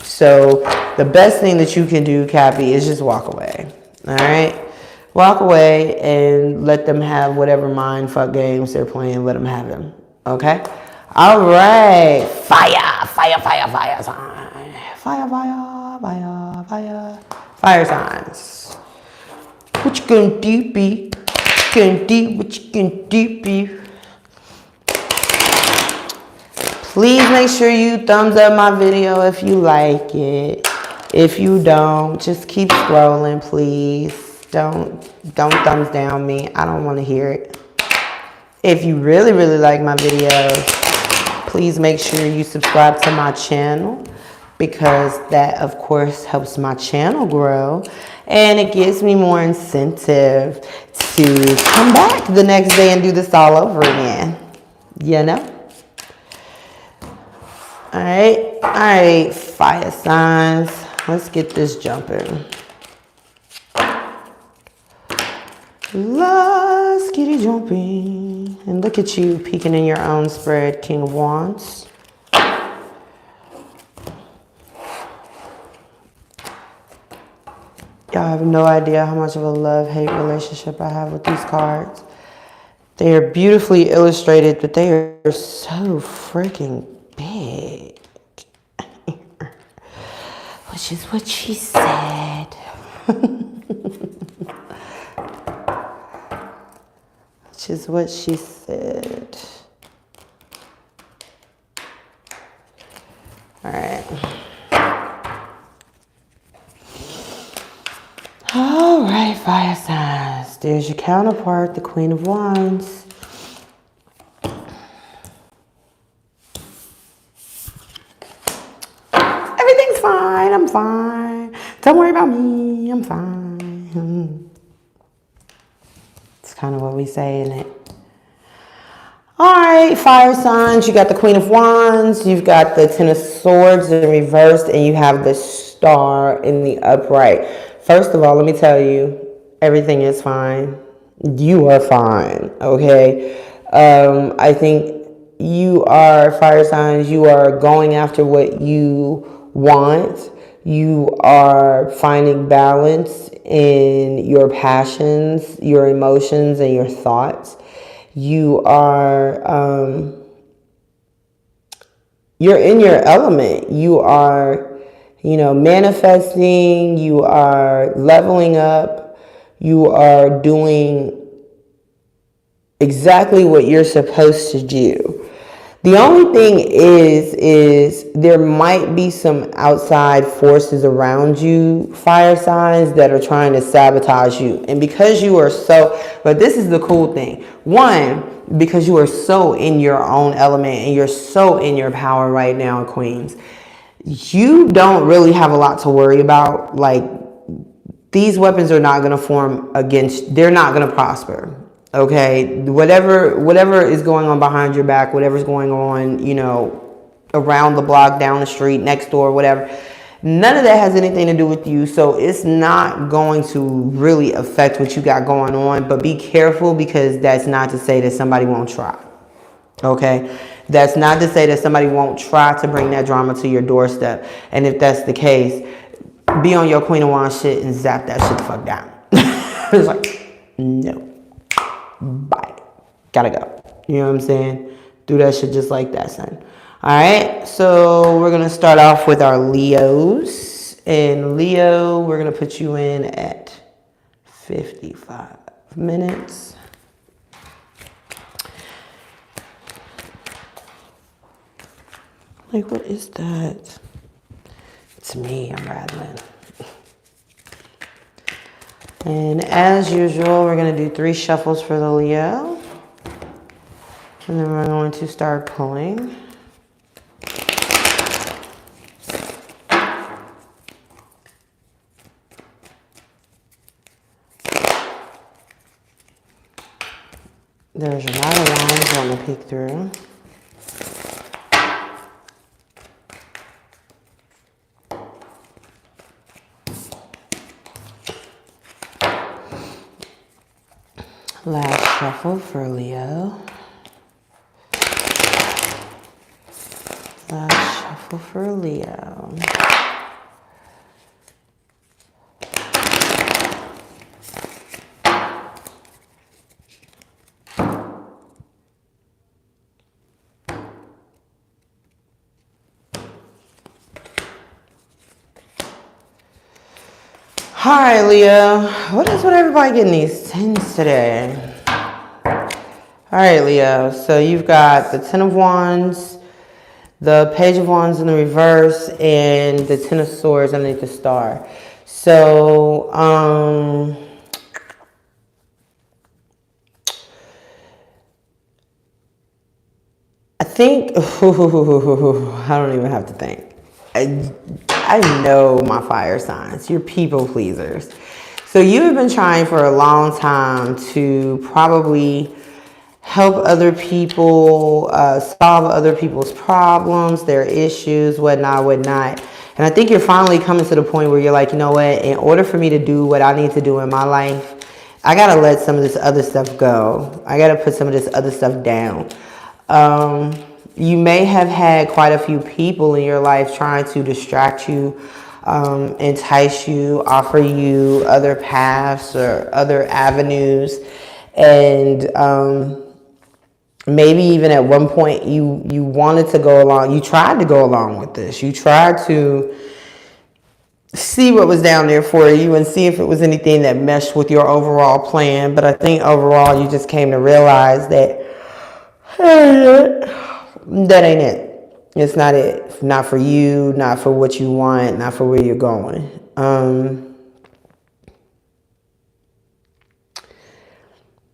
So the best thing that you can do, Cappy, is just walk away. All right? Walk away and let them have whatever mind fuck games they're playing. Let them have them. Okay? All right. Fire sign. Fire signs. What you gonna do, B? What you gonna do, B? Please make sure you thumbs up my video if you like it. If you don't, just keep scrolling, please. Don't thumbs down me. I don't want to hear it. If you really like my videos, please make sure you subscribe to my channel, because that, of course, helps my channel grow. And it gives me more incentive to come back the next day and do this all over again. You know? All right, fire signs. Let's get this jumping. Let's get it jumping. And look at you peeking in your own spread, King of Wands. Y'all have no idea how much of a love-hate relationship I have with these cards. They are beautifully illustrated, but they are so freaking big. Which is what she said. Which is what she said. All right. All right, fire signs. There's your counterpart, the Queen of Wands. Everything's fine. I'm fine. Don't worry about me. I'm fine. It's kind of what we say, isn't it? All right, fire signs. You got the Queen of Wands. You've got the Ten of Swords in reversed, and you have the Star in the upright. First of all, let me tell you, everything is fine. You are fine, okay? I think you are, fire signs, you are going after what you want. You are finding balance in your passions, your emotions, and your thoughts. You are, you're in your element. You are, you know, manifesting. You are leveling up. You are doing exactly what you're supposed to do. The only thing is there might be some outside forces around you, fire signs, that are trying to sabotage you. And because you are so, but this is the cool thing. One, because you are so in your own element and you're so in your power right now, Queens, you don't really have a lot to worry about. Like, these weapons are not going to form against, they're not going to prosper. Okay, whatever is going on behind your back, whatever's going on, you know, around the block, down the street, next door, whatever, none of that has anything to do with you. So it's not going to really affect what you got going on. But be careful, because that's not to say that somebody won't try. Okay, that's not to say that somebody won't try to bring that drama to your doorstep. And if that's the case, be on your Queen of Wands shit and zap that shit the fuck down. It's like, no. Bye. Gotta go. You know what I'm saying? Do that shit just like that, son. Alright, so we're gonna start off with our Leos. And Leo, we're gonna put you in at 55 minutes. Like, what is that? It's me, I'm rattling. And as usual, we're going to do 3 shuffles for the Leo. And then we're going to start pulling. There's your Knight of Wands on the peek through. Last shuffle for Leo. Last shuffle for Leo. All right, Leo. What is with everybody getting these 10s today? All right, Leo. So you've got the 10 of Wands, the Page of Wands in the reverse, and the 10 of Swords underneath the star. So, I think, I don't even have to think. I know my fire signs. You're people pleasers. So you have been trying for a long time to probably help other people, solve other people's problems, their issues, whatnot. And I think you're finally coming to the point where you're like, you know what? In order for me to do what I need to do in my life, I got to let some of this other stuff go. I got to put some of this other stuff down. You may have had quite a few people in your life trying to distract you, entice you, offer you other paths or other avenues. And maybe even at one point you wanted to go along. You tried to go along with this. You tried to see what was down there for you and see if it was anything that meshed with your overall plan. But I think overall you just came to realize that that ain't it. It's not it. Not for you, not for what you want, not for where you're going.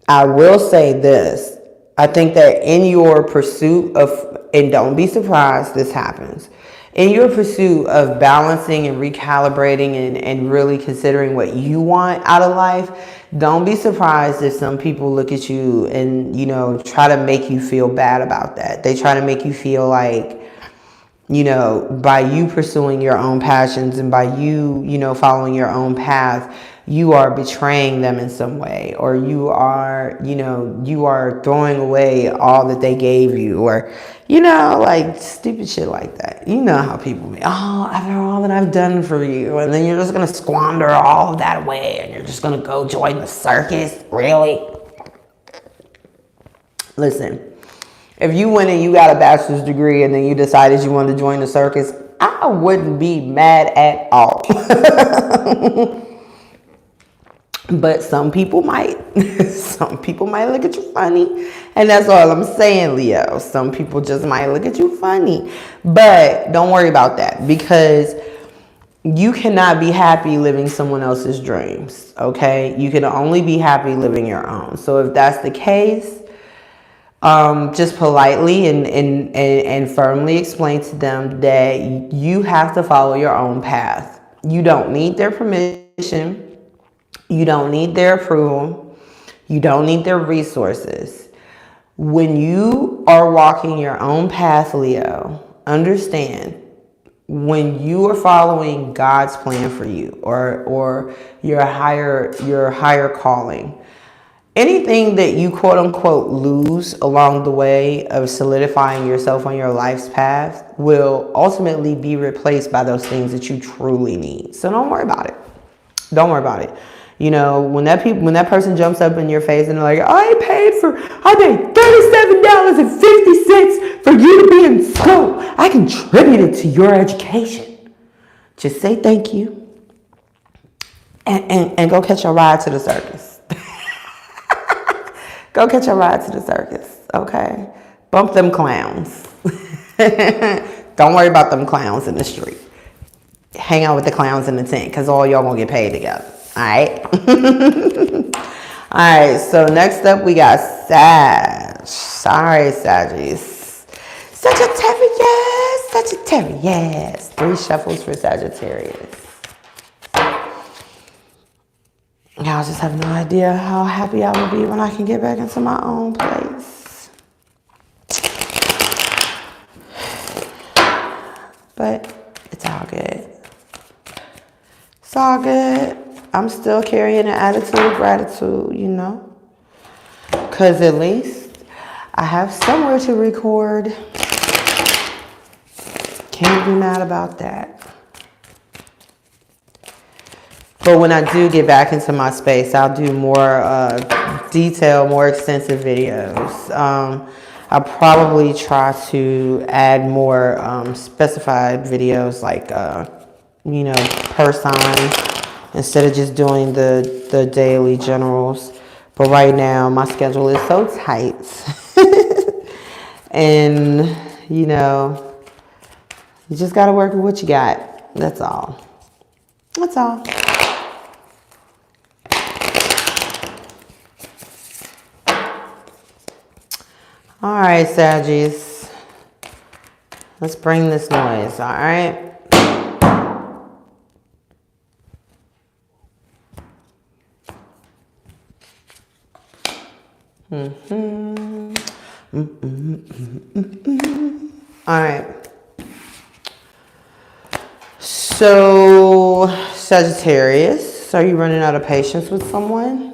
I will say this. I think that in your pursuit of, and don't be surprised this happens, in your pursuit of balancing and recalibrating and really considering what you want out of life, don't be surprised if some people look at you and, you know, try to make you feel bad about that. They try to make you feel like, you know, by you pursuing your own passions and by you, you know, following your own path, you are betraying them in some way, or you are, you know, you are throwing away all that they gave you, or, you know, like stupid shit like that. You know how people be, oh, after all that I've done for you, and then you're just going to squander all of that away and you're just going to go join the circus? Really? Listen, if you went and you got a bachelor's degree and then you decided you wanted to join the circus, I wouldn't be mad at all. But some people might. Some people might look at you funny. And that's all I'm saying, Leo. Some people just might look at you funny. But don't worry about that, because you cannot be happy living someone else's dreams, okay? You can only be happy living your own. So if that's the case, just politely and firmly explain to them that you have to follow your own path. You don't need their permission. You don't need their approval. You don't need their resources. When you are walking your own path, Leo, understand, when you are following God's plan for you, or your higher calling, anything that you quote unquote lose along the way of solidifying yourself on your life's path will ultimately be replaced by those things that you truly need. So don't worry about it. Don't worry about it. You know, when that person jumps up in your face and they're like, I paid $37.50 for you to be in school. I contributed to your education. Just say thank you and go catch a ride to the circus. Go catch a ride to the circus, okay? Bump them clowns. Don't worry about them clowns in the street. Hang out with the clowns in the tent, because all y'all gonna get paid together. All right. All right. So next up we got Sag. All right, Sagittarius. Sagittarius. 3 shuffles for Sagittarius. Y'all just have no idea how happy I will be when I can get back into my own place. But it's all good. It's all good. I'm still carrying an attitude of gratitude, you know. Because at least I have somewhere to record. Can't be mad about that. But when I do get back into my space, I'll do more detailed, more extensive videos. I'll probably try to add more specified videos like, you know, per sign, instead of just doing the daily generals. But right now, my schedule is so tight. And, you know, you just got to work with what you got. That's all. That's all. All right, Saggies. Let's bring this noise, all right? All right. So, Sagittarius, are you running out of patience with someone?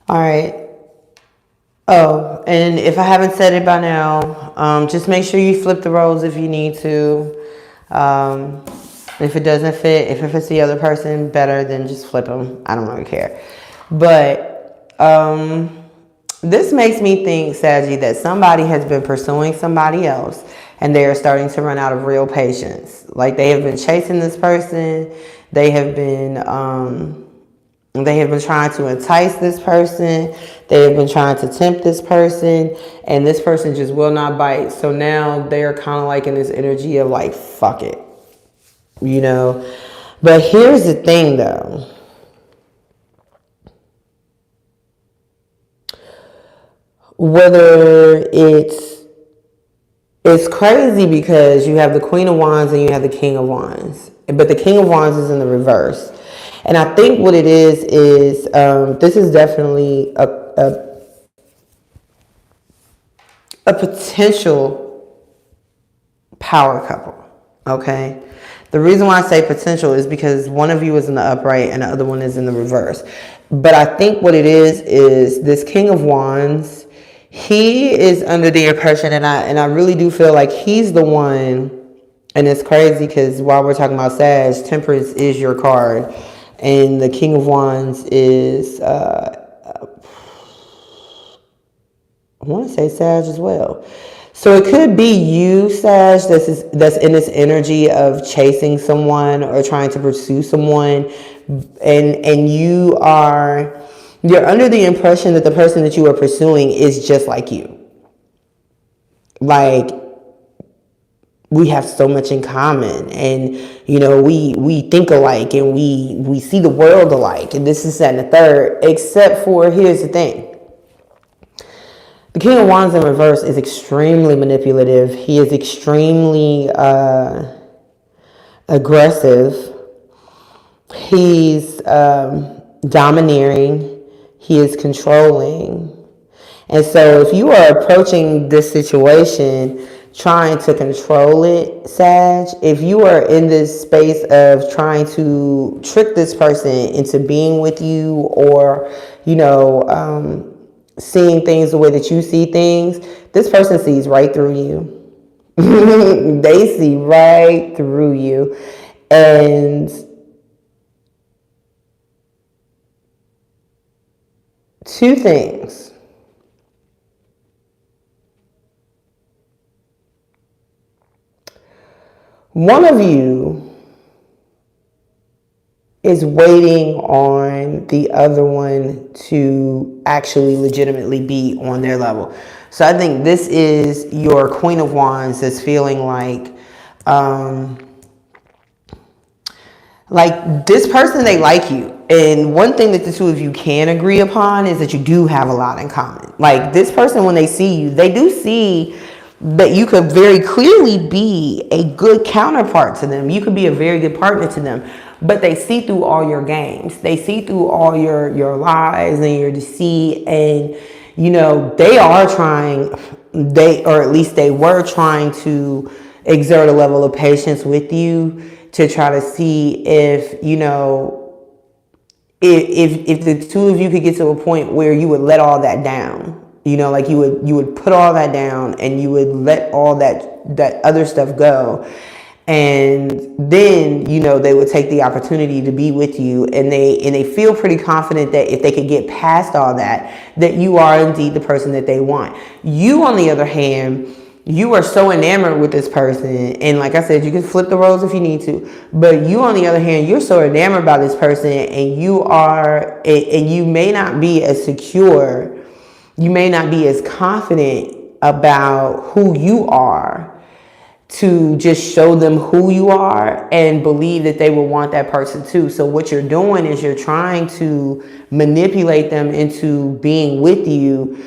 All right. Oh, and if I haven't said it by now, just make sure you flip the roles if you need to. If it doesn't fit, if it fits the other person better, then just flip them. I don't really care. But this makes me think, Saggy, that somebody has been pursuing somebody else and they are starting to run out of real patience. Like they have been chasing this person. They have been trying to entice this person. They have been trying to tempt this person, and this person just will not bite. So now they're kind of like in this energy of like, fuck it, you know? But here's the thing though. Whether it's crazy because you have the Queen of Wands and you have the King of Wands, but the King of Wands is in the reverse. And I think what it is this is definitely a potential power couple, okay? The reason why I say potential is because one of you is in the upright and the other one is in the reverse. But I think what it is this King of Wands, he is under the impression, and I really do feel like he's the one, and it's crazy because while we're talking about Sag, Temperance is your card. And the King of Wands is, I want to say Sag as well. So it could be you, Sag, that's in this energy of chasing someone or trying to pursue someone. And you're under the impression that the person that you are pursuing is just like you. Like, we have so much in common, and you know, we think alike, and we see the world alike, and this is that and the third, except for, here's the thing. The King of Wands in reverse is extremely manipulative. He is extremely aggressive. He's domineering. He is controlling. And so if you are approaching this situation trying to control it, Sag, if you are in this space of trying to trick this person into being with you, or, you know, seeing things the way that you see things, this person sees right through you. They see right through you. And two things. One of you is waiting on the other one to actually legitimately be on their level. So I think this is your Queen of Wands that's feeling like this person, they like you. And one thing that the two of you can agree upon is that you do have a lot in common. Like this person, when they see you, they do see that you could very clearly be a good counterpart to them. You could be a very good partner to them, but they see through all your games. They see through all your lies and your deceit. And, you know, they are trying, or at least they were trying to exert a level of patience with you to try to see if, you know, if the two of you could get to a point where you would let all that down. You know, like you would put all that down and you would let all that other stuff go. And then, you know, they would take the opportunity to be with you, and they feel pretty confident that if they could get past all that, that you are indeed the person that they want. You, on the other hand, you are so enamored with this person, and like I said, you can flip the roles if you need to, but you, on the other hand, you're so enamored by this person, and you may not be as secure, you may not be as confident about who you are to just show them who you are and believe that they will want that person too. So what you're doing is you're trying to manipulate them into being with you,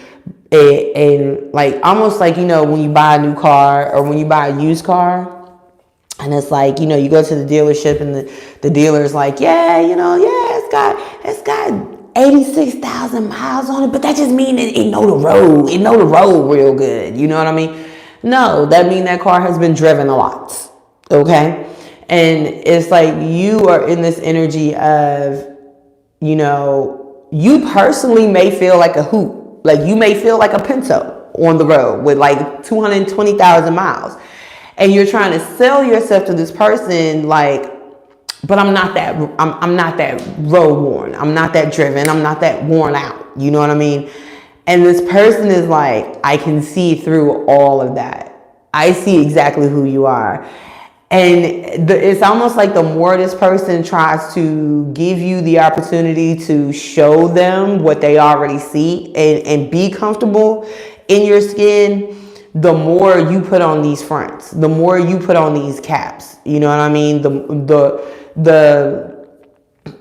and like almost like, you know, when you buy a new car or when you buy a used car, and it's like, you know, you go to the dealership and the dealer's like, yeah, you know, yeah, it's got 86,000 miles on it, but that just means it know the road. It know the road real good. You know what I mean? No, that means that car has been driven a lot. Okay? And it's like you are in this energy of, you know, you personally may feel like a hoop. Like you may feel like a Pinto on the road with like 220,000 miles. And you're trying to sell yourself to this person like, but I'm not that road worn. I'm not that driven. I'm not that worn out. You know what I mean? And this person is like, I can see through all of that. I see exactly who you are. And it's almost like the more this person tries to give you the opportunity to show them what they already see and be comfortable in your skin, the more you put on these fronts, the more you put on these caps. You know what I mean?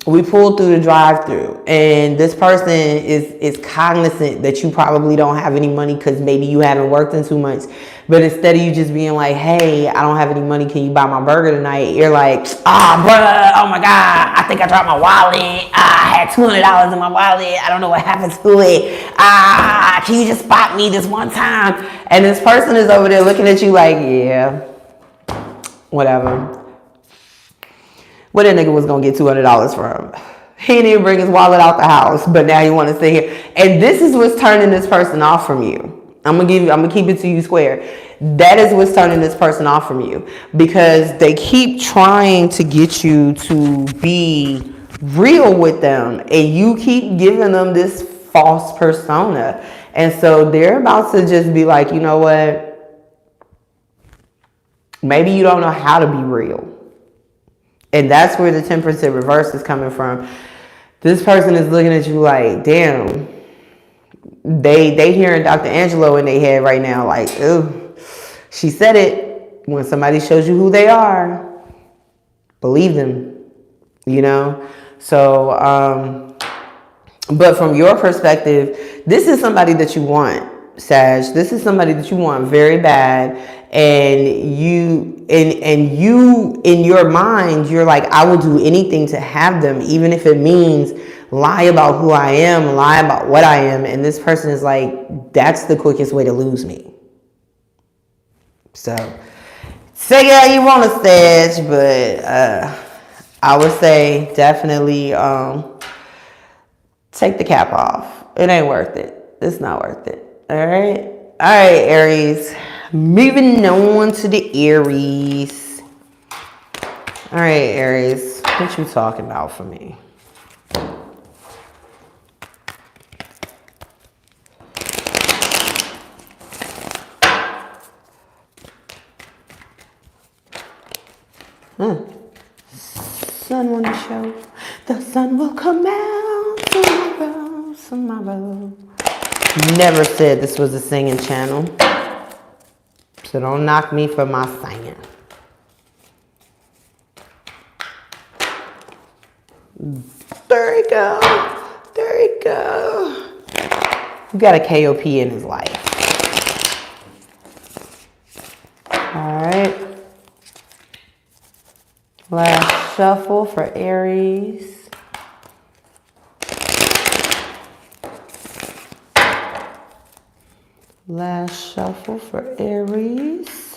We pulled through the drive-through, and this person is cognizant that you probably don't have any money because maybe you haven't worked in 2 months. But instead of you just being like, hey, I don't have any money, can you buy my burger tonight? You're like, bruh, oh my God, I think I dropped my wallet. I had $200 in my wallet. I don't know what happened to it. Can you just spot me this one time? And this person is over there looking at you like, yeah, whatever. What that nigga was gonna get $200 from? He didn't even bring his wallet out the house, but now you want to sit here. And this is what's turning this person off from you. I'm gonna keep it to you square. That is what's turning this person off from you, because they keep trying to get you to be real with them, and you keep giving them this false persona. And so they're about to just be like, you know what? Maybe you don't know how to be real. And that's where the temperance in reverse is coming from. This person is looking at you like, damn, they hearing Dr. Angelo in their head right now, like, ooh, she said it. When somebody shows you who they are, believe them, you know? So, but from your perspective, this is somebody that you want, Sag. This is somebody that you want very bad. And you in your mind, you're like, I will do anything to have them, even if it means lie about who I am, lie about what I am. And this person is like, that's the quickest way to lose me. So say it how you want to, Sag, but I would say definitely take the cap off. It ain't worth it. It's not worth it. All right, Aries. Moving on to the Aries. All right, Aries, what you talking about for me? Sun on the show. The sun will come out tomorrow. Never said this was a singing channel. So don't knock me for my singing. There you go. There you go. You got a KOP in his life. All right. Last shuffle for Aries. Last shuffle for Aries.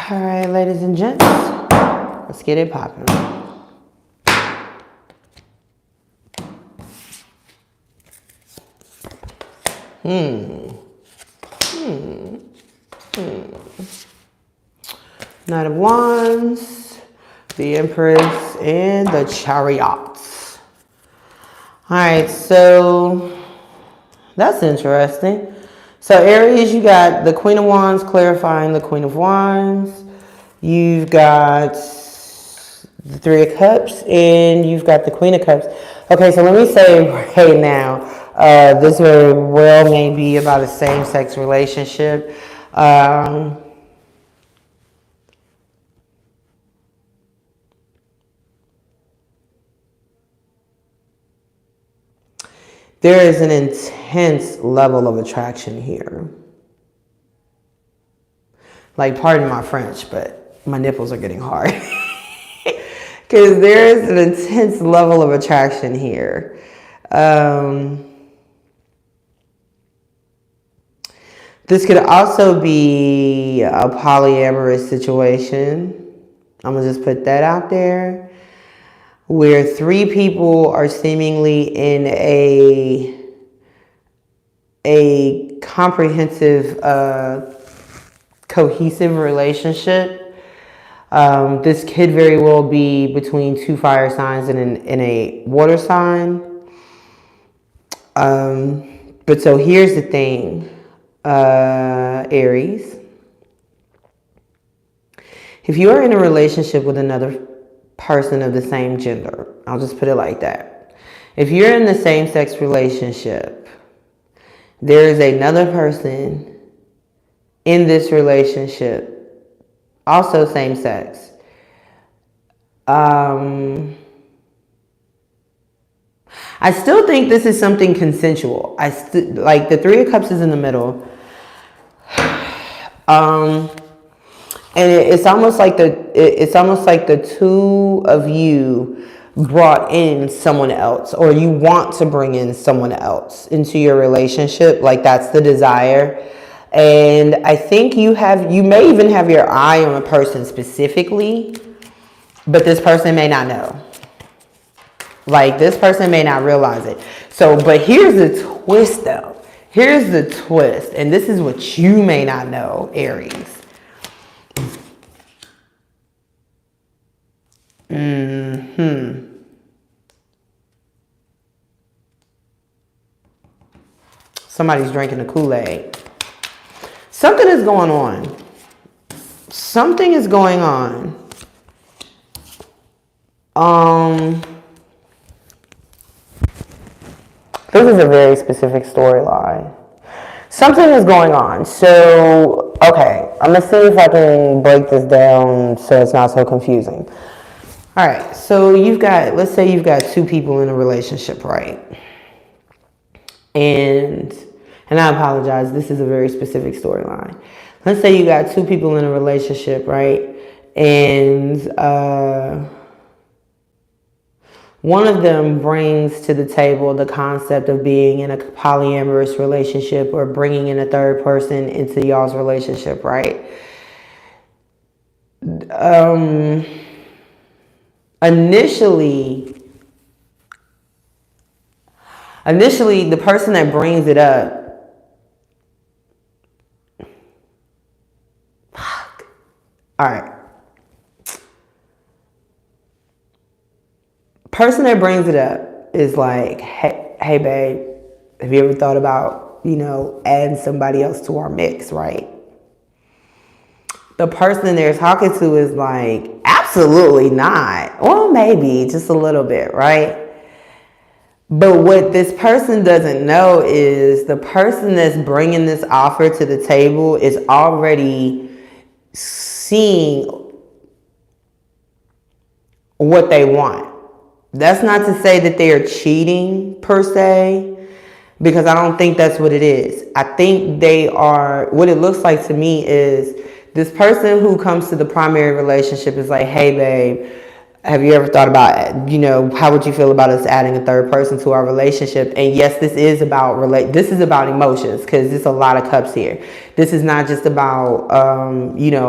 All right, ladies and gents, let's get it popping. Knight of Wands, the Empress, and the Chariots. All right, so that's interesting. So Aries, you got the Queen of Wands clarifying the Queen of Wands. You've got the Three of Cups, and you've got the Queen of Cups. Okay, so let me say right now, this very well may be about a same-sex relationship. There is an intense level of attraction here. Like, pardon my French, but my nipples are getting hard. Because there is an intense level of attraction here. This could also be a polyamorous situation. I'm going to just put that out there. Where three people are seemingly in a comprehensive, cohesive relationship. This could very well be between two fire signs and a water sign. But so here's the thing, Aries. If you are in a relationship with another person of the same gender, I'll just put it like that. If you're in the same-sex relationship, there is another person in this relationship, also same-sex. I still think this is something consensual. Like the Three of Cups is in the middle. And it's almost like the two of you brought in someone else, or you want to bring in someone else into your relationship. Like, that's the desire. And I think you may even have your eye on a person specifically, but this person may not know. Like, this person may not realize it. So, but here's the twist though. Here's the twist. And this is what you may not know, Aries. Somebody's drinking the Kool-Aid. Something is going on. Something is going on. This is a very specific storyline. Something is going on. So, okay, I'm going to see if I can break this down so it's not so confusing. All right, so let's say you've got two people in a relationship, right? And I apologize, this is a very specific storyline. Let's say you got two people in a relationship, right? And one of them brings to the table the concept of being in a polyamorous relationship, or bringing in a third person into y'all's relationship, right? Initially, the person that brings it up, all right. Person that brings it up is like, hey babe, have you ever thought about, adding somebody else to our mix, right? The person they're talking to is like, absolutely not. Well, maybe just a little bit, right? But what this person doesn't know is the person that's bringing this offer to the table is already seeing what they want. That's not to say that they are cheating per se, because I don't think that's what it is. I think they are, what it looks like to me is this person who comes to the primary relationship is like, hey babe, have you ever thought about, how would you feel about us adding a third person to our relationship? And yes, this is about emotions, because there's a lot of cups here. This is not just about,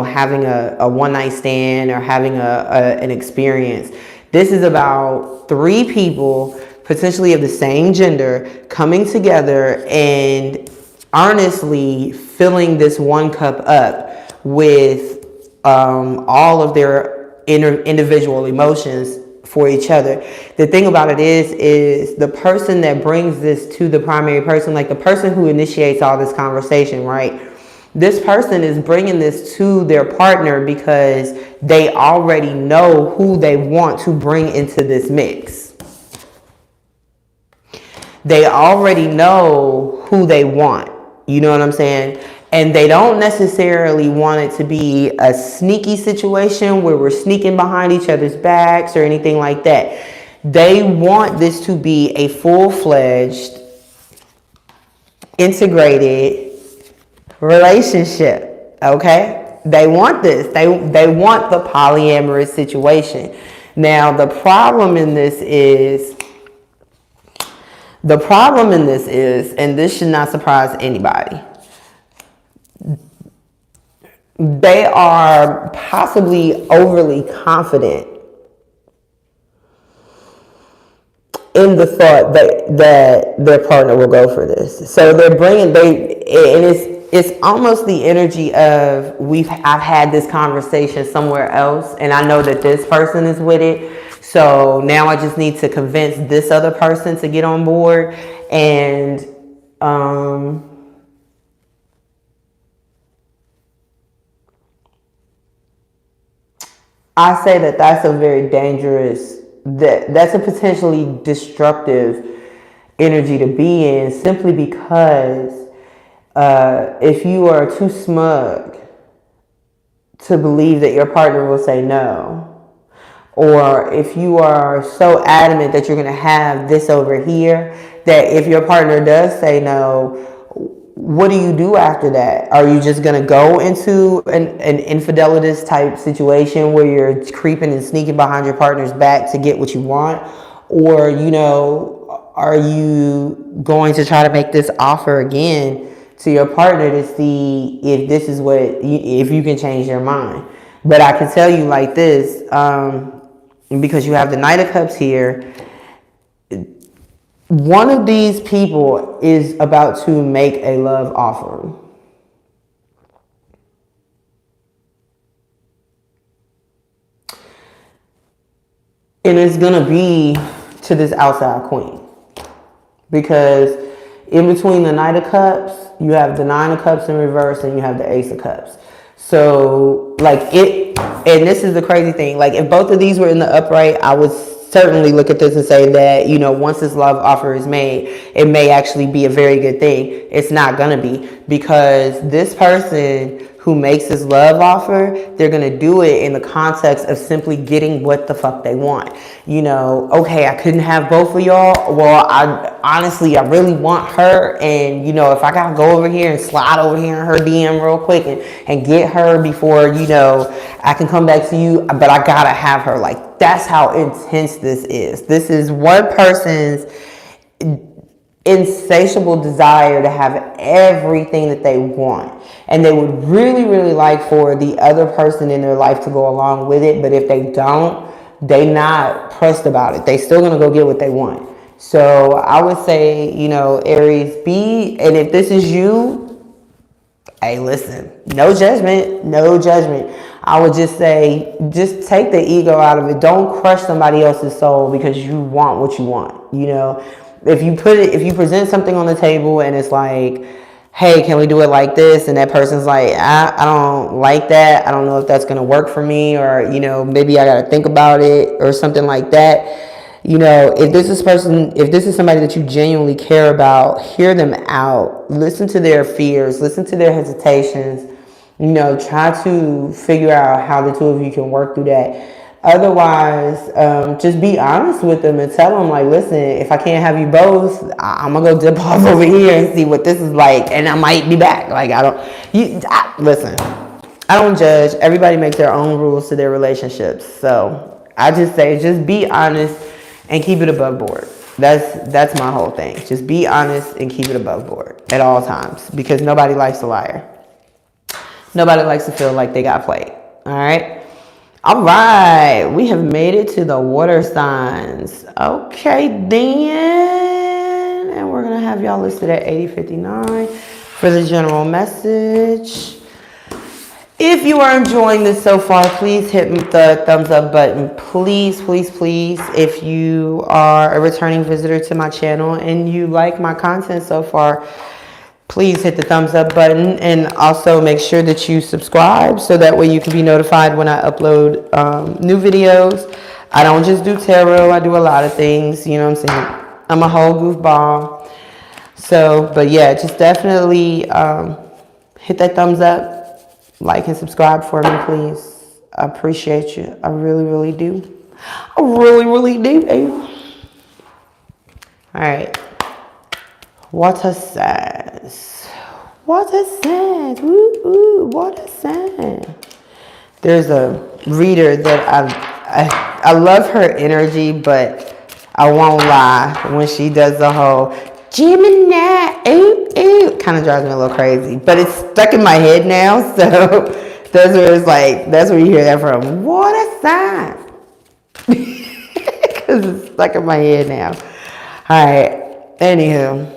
having a one night stand or having an experience. This is about three people, potentially of the same gender, coming together and earnestly filling this one cup up with all of their individual emotions for each other. The thing about it is the person that brings this to the primary person, like the person who initiates all this conversation, right? This person is bringing this to their partner because they already know who they want to bring into this mix. They already know who they want. You know what I'm saying? And they don't necessarily want it to be a sneaky situation where we're sneaking behind each other's backs or anything like that. They want this to be a full-fledged, integrated relationship, okay? They want this. They want the polyamorous situation. Now, the problem in this is, and this should not surprise anybody, they are possibly overly confident in the thought that their partner will go for this. So they're and it's almost the energy of I've had this conversation somewhere else and I know that this person is with it. So now I just need to convince this other person to get on board. And I say that that's a very dangerous, that's a potentially destructive energy to be in, simply because if you are too smug to believe that your partner will say no, or if you are so adamant that you're going to have this over here, that if your partner does say no, what do you do after that? Are you just going to go into an infidelitous type situation where you're creeping and sneaking behind your partner's back to get what you want? Or, are you going to try to make this offer again to your partner to see if this is if you can change your mind? But I can tell you like this, because you have the Knight of Cups here, one of these people is about to make a love offer. And it's going to be to this outside queen. Because in between the Knight of Cups, you have the Nine of Cups in reverse and you have the Ace of Cups. So, and this is the crazy thing, if both of these were in the upright, I would certainly look at this and say that, once this love offer is made, it may actually be a very good thing. It's not going to be, because this person who makes this love offer, they're going to do it in the context of simply getting what the fuck they want. Okay, I couldn't have both of y'all. Well, I really want her. And, if I got to go over here and slide over here in her DM real quick and get her before, I can come back to you, but I got to have her. That's how intense this is. This is one person's insatiable desire to have everything that they want, and they would really, really like for the other person in their life to go along with it. But if they don't, they not pressed about it. They still gonna go get what they want. So I would say, Aries, and if this is you, hey, listen, no judgment. I would just say, just take the ego out of it. Don't crush somebody else's soul because you want what you want. If you present something on the table and it's like, hey, can we do it like this? And that person's like, I don't like that. I don't know if that's going to work for me, or, maybe I got to think about it or something like that. If this is somebody that you genuinely care about, hear them out, listen to their fears, listen to their hesitations, try to figure out how the two of you can work through that. Otherwise, just be honest with them and tell them, like, listen, if I can't have you both, I'm gonna go dip off over here and see what this is like, and I might be back. Like, listen, I don't judge. Everybody makes their own rules to their relationships. So I just say, just be honest and keep it above board. That's my whole thing. Just be honest and keep it above board at all times, because nobody likes a liar. Nobody likes to feel like they got played. All right. All right, we have made it to the water signs. Okay, then. And we're going to have y'all listed at 8059 for the general message. If you are enjoying this so far, please hit the thumbs up button. Please, please, please. If you are a returning visitor to my channel and you like my content so far, please hit the thumbs up button, and also make sure that you subscribe so that way you can be notified when I upload new videos. I don't just do tarot, I do a lot of things, you know what I'm saying? I'm a whole goofball. So, but yeah, just definitely hit that thumbs up, like and subscribe for me, please. I appreciate you. I really, really do. I really, really do, baby. All right. Water signs. Water signs. Woo, woo, water signs. There's a reader that I love her energy, but I won't lie. When she does the whole Gemini, ooh, ooh, kind of drives me a little crazy. But it's stuck in my head now, so that's where it's like, that's where you hear that from. Water signs. Because it's stuck in my head now. All right. Anywho.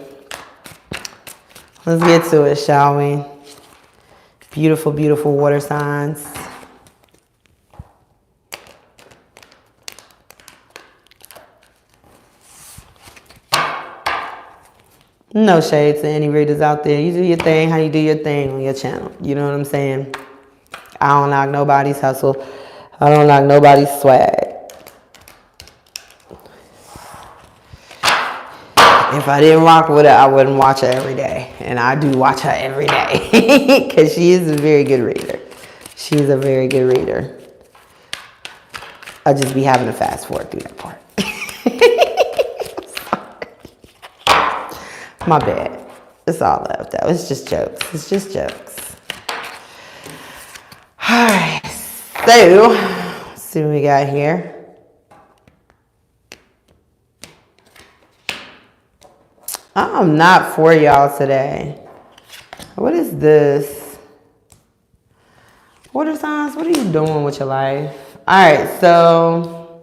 Let's get to it, shall we? Beautiful, beautiful water signs. No shade to any readers out there. You do your thing how you do your thing on your channel. You know what I'm saying? I don't knock nobody's hustle. I don't knock nobody's swag. If I didn't rock with her, I wouldn't watch her every day. And I do watch her every day. Because she is a very good reader. She's a very good reader. I just be having to fast forward through that part. My bad. It's all love, though. It's just jokes. It's just jokes. All right. So, let's see what we got here. I'm not for y'all today. What is this? Water signs, what are you doing with your life? All right, so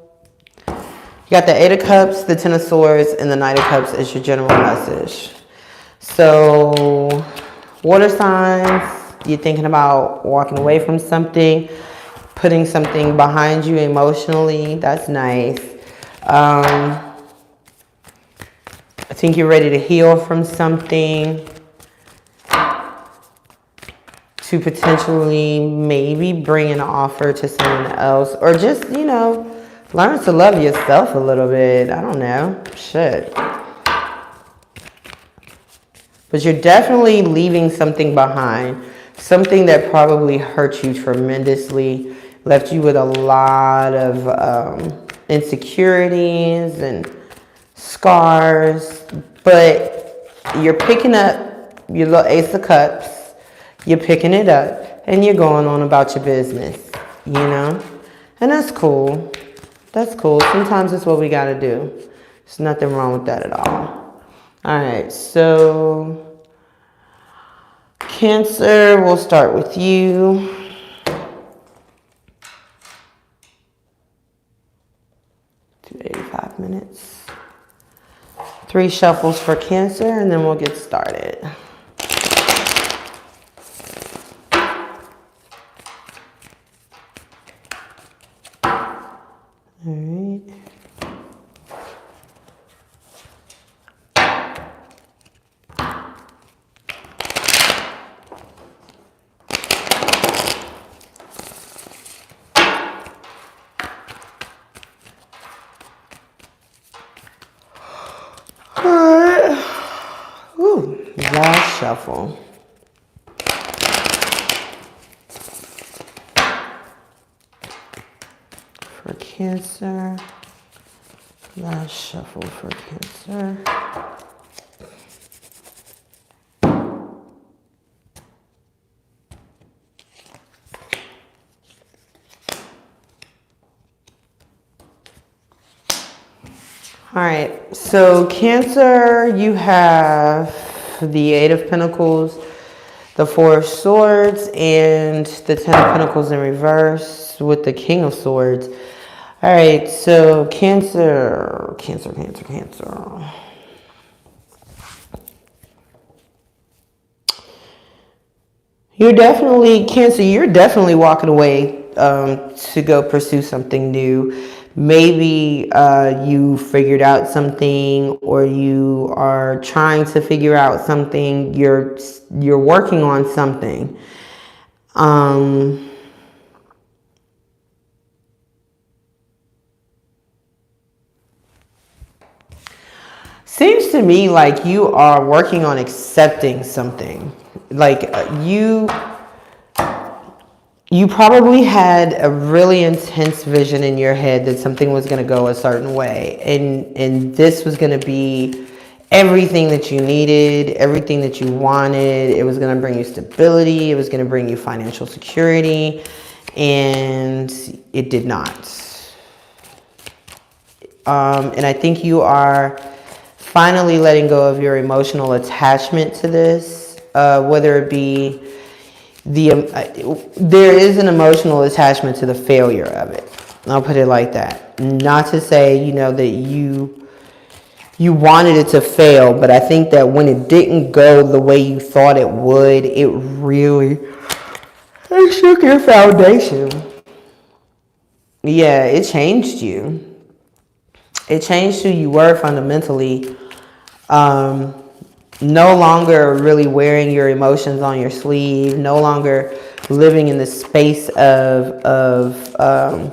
you got the 8 of Cups, the 10 of Swords, and the Knight of Cups is your general message. So, water signs, you're thinking about walking away from something, putting something behind you emotionally. That's nice. I think you're ready to heal from something, to potentially maybe bring an offer to someone else, or just, you know, learn to love yourself a little bit. I don't know. Shit. But you're definitely leaving something behind. Something that probably hurt you tremendously, left you with a lot of insecurities and scars, but you're picking up your little Ace of Cups, you're picking it up, and you're going on about your business, you know? And that's cool. That's cool. Sometimes it's what we gotta do. There's nothing wrong with that at all. All right, so Cancer, we'll start with you. To 85 minutes. 3 shuffles for Cancer, and then we'll get started. All right. Last shuffle. For for Cancer. Last shuffle for Cancer. All right, so Cancer, you have the Eight of Pentacles, the Four of Swords, and the Ten of Pentacles in reverse with the King of Swords. All right, so Cancer. You're definitely walking away to go pursue something new. Maybe you figured out something, or you are trying to figure out something. You're working on something. Seems to me like you are working on accepting something. Like you probably had a really intense vision in your head that something was going to go a certain way, and this was going to be everything that you needed, everything that you wanted. It was going to bring you stability, it was going to bring you financial security, and it did not. And I think you are finally letting go of your emotional attachment to this, whether it be there is an emotional attachment to the failure of it. I'll put it like that. Not to say, that you wanted it to fail, but I think that when it didn't go the way you thought it would, it shook your foundation. Yeah, it changed you. It changed who you were fundamentally. No longer really wearing your emotions on your sleeve, no longer living in the space of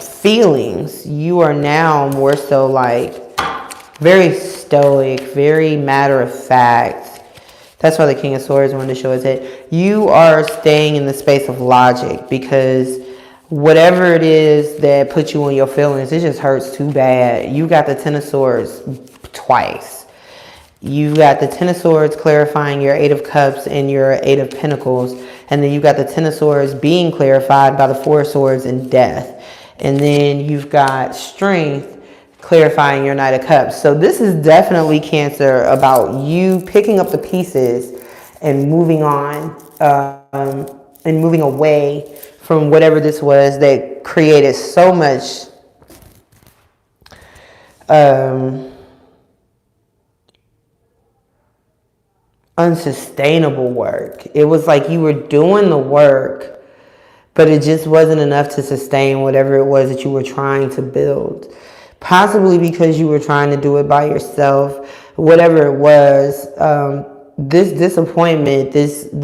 feelings. You are now more so like very stoic, very matter of fact. That's why the King of Swords wanted to show us that you are staying in the space of logic, because whatever it is that puts you in your feelings, it just hurts too bad. You got the Ten of Swords twice. You got the Ten of Swords clarifying your Eight of Cups and your Eight of Pentacles. And then you got the Ten of Swords being clarified by the Four of Swords and death. And then you've got Strength clarifying your Knight of Cups. So this is definitely, Cancer, about you picking up the pieces and moving on, and moving away from whatever this was that created so much unsustainable work. It was like you were doing the work, but it just wasn't enough to sustain whatever it was that you were trying to build. Possibly because you were trying to do it by yourself, whatever it was. This disappointment, this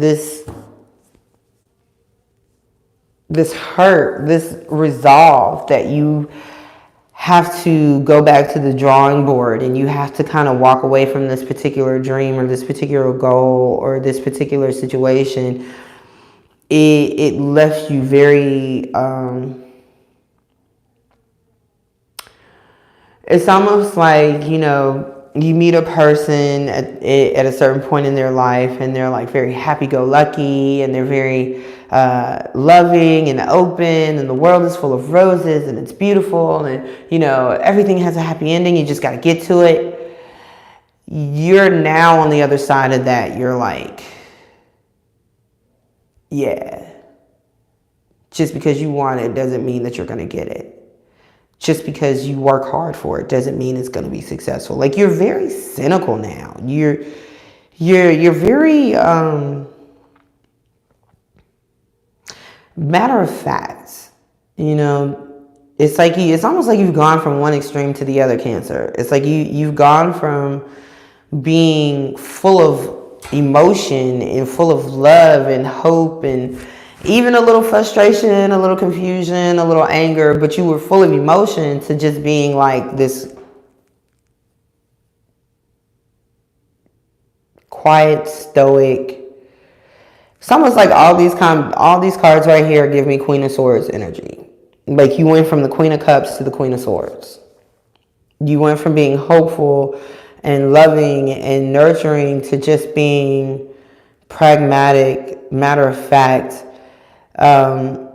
hurt, this resolve that you have to go back to the drawing board, and you have to kind of walk away from this particular dream or this particular goal or this particular situation. It left you very, it's almost like, you meet a person at a certain point in their life, and they're like very happy-go-lucky, and they're very loving and open, and the world is full of roses, and it's beautiful, and everything has a happy ending. You just got to get to it. You're now on the other side of that. You're like, yeah, just because you want it doesn't mean that you're going to get it. Just because you work hard for it doesn't mean it's going to be successful. Like, you're very cynical now. You're very matter of fact. It's almost like you've gone from one extreme to the other, Cancer. It's like you've gone from being full of emotion and full of love and hope and even a little frustration, a little confusion, a little anger, but you were full of emotion, to just being like this quiet, stoic. It's almost like all these cards right here give me Queen of Swords energy. Like you went from the Queen of Cups to the Queen of Swords. You went from being hopeful and loving and nurturing to just being pragmatic, matter of fact. And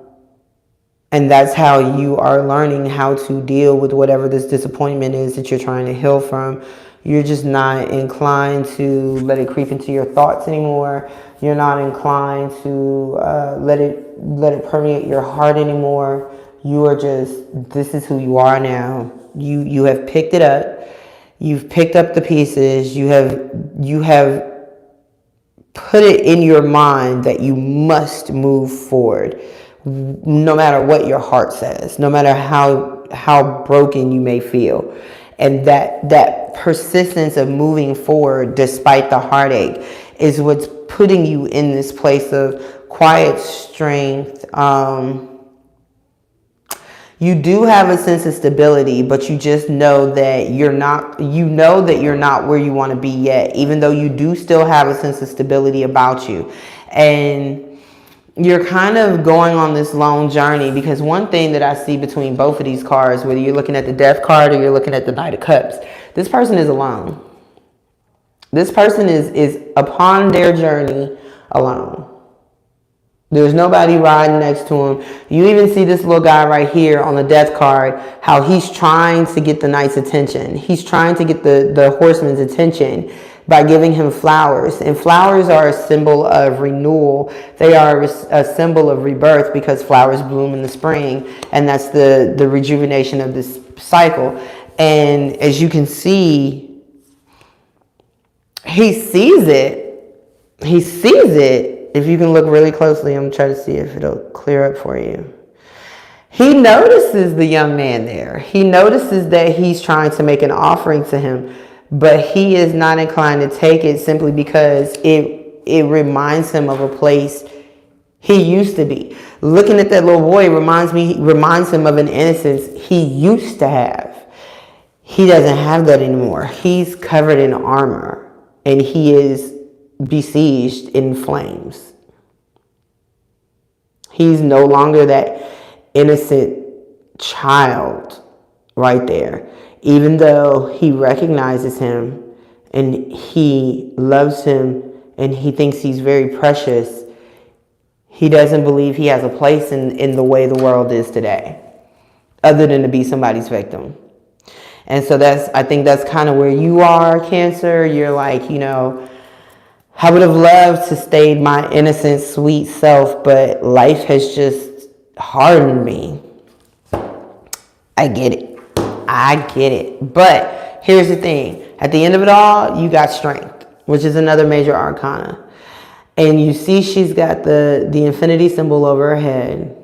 that's how you are learning how to deal with whatever this disappointment is that you're trying to heal from. You're just not inclined to let it creep into your thoughts anymore. You're not inclined to let it permeate your heart anymore. You are just, this is who you are now. You have picked it up. You've picked up the pieces. You have put it in your mind that you must move forward, no matter what your heart says, no matter how broken you may feel. And that persistence of moving forward despite the heartache is what's putting you in this place of quiet strength. You do have a sense of stability, but you just know that you're not where you want to be yet, even though you do still have a sense of stability about you. And you're kind of going on this long journey, because one thing that I see between both of these cards, whether you're looking at the Death card or you're looking at the Knight of Cups, this person is alone. This person is upon their journey alone. There's nobody riding next to him. You even see this little guy right here on the Death card, how he's trying to get the Knight's attention. He's trying to get the Horseman's attention by giving him flowers. And flowers are a symbol of renewal. They are a symbol of rebirth, because flowers bloom in the spring, and that's the rejuvenation of this cycle. And as you can see, he sees it. He sees it. If you can look really closely, I'm trying to see if it'll clear up for you. He notices the young man there. He notices that he's trying to make an offering to him, but he is not inclined to take it, simply because it reminds him of a place he used to be. Looking at that little boy reminds him of an innocence he used to have. He doesn't have that anymore. He's covered in armor, and he is besieged in flames. He's no longer that innocent child right there. Even though he recognizes him and he loves him and he thinks he's very precious, he doesn't believe he has a place in the way the world is today, other than to be somebody's victim. And so I think that's kind of where you are, Cancer. You're like, I would have loved to stay my innocent, sweet self, but life has just hardened me. I get it. But here's the thing. At the end of it all, you got strength, which is another major arcana. And you see she's got the infinity symbol over her head.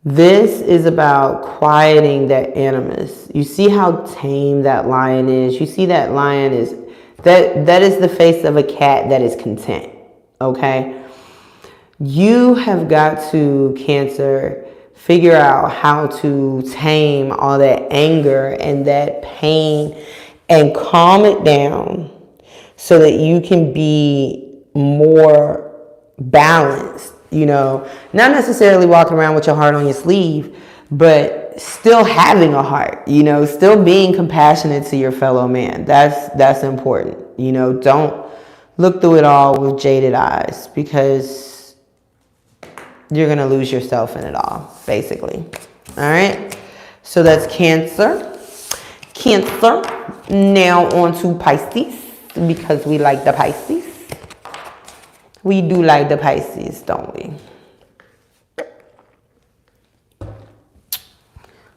This is about quieting that animus. You see how tame that lion is. You see that lion is... That is the face of a cat that is content, okay? You have got to, Cancer, figure out how to tame all that anger and that pain and calm it down so that you can be more balanced, not necessarily walking around with your heart on your sleeve, but still having a heart, still being compassionate to your fellow man. That's important. Don't look through it all with jaded eyes, because you're going to lose yourself in it all, basically. All right. So that's Cancer. Now on to Pisces, because we like the Pisces. We do like the Pisces, don't we?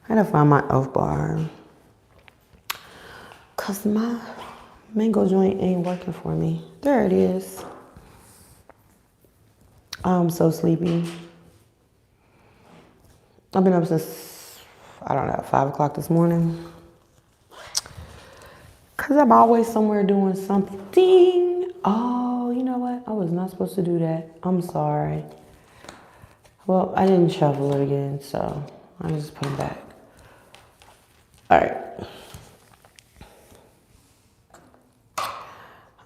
I gotta find my elf bar, because my mango joint ain't working for me. There it is. I'm so sleepy. I've been up since, 5 o'clock this morning. Because I'm always somewhere doing something. Oh, you know what? I was not supposed to do that. I'm sorry. Well, I didn't shuffle it again, so I just put it back.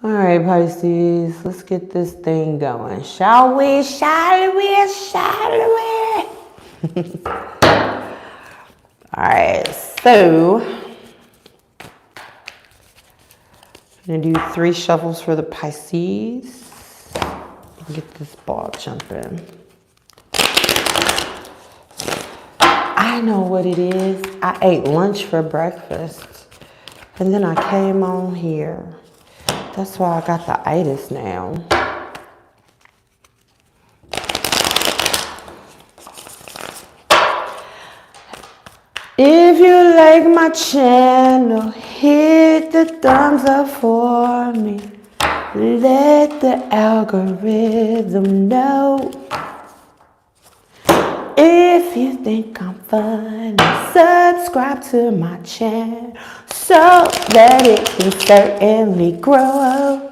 All right, Pisces, let's get this thing going. Shall we? right, so I'm gonna do 3 shuffles for the Pisces and get this ball jumping. I know what it is. I ate lunch for breakfast and then I came on here. That's why I got the itis now. If you like my channel, hit the thumbs up for me. Let the algorithm know. If you think I'm funny, subscribe to my channel so that it can certainly grow.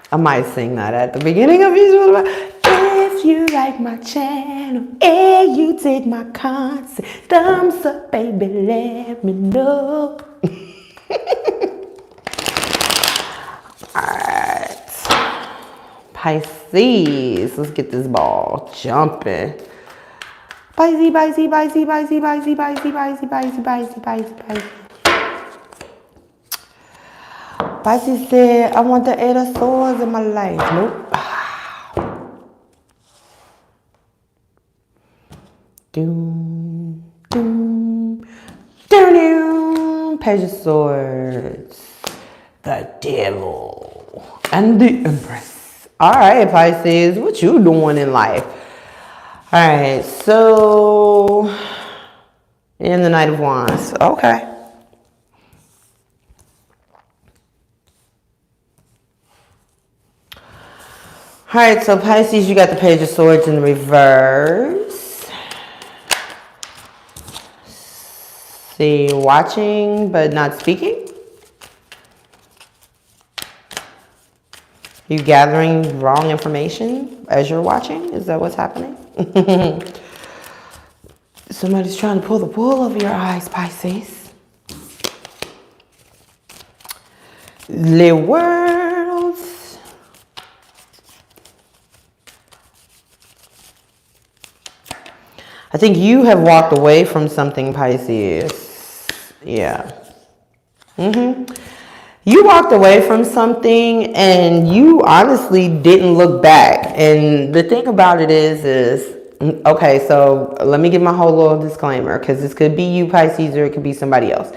I might sing that at the beginning of each one. If you like my channel and you dig my content, thumbs up, baby, let me know. Alright. Pisces, let's get this ball jumping. Pisces, Pisces, Pisces, Pisces, Pisces, Pisces, Pisces, Pisces, Pisces, Pisces, Pisces. Pisces said, I want the 8 of swords in my life. Nope. Doom, doom, doom, doom. Page of Swords. The Devil. And the Empress. Alright, Pisces, what you doing in life? Alright, so... And the Knight of Wands. Okay. Alright, so Pisces, you got the Page of Swords in reverse. See, watching but not speaking. You gathering wrong information as you're watching? Is that what's happening? Somebody's trying to pull the wool over your eyes, Pisces. The worlds. I think you have walked away from something, Pisces. Yeah. You walked away from something and you honestly didn't look back. And the thing about it is, okay, so let me give my whole little disclaimer, because this could be you, Pisces, or it could be somebody else.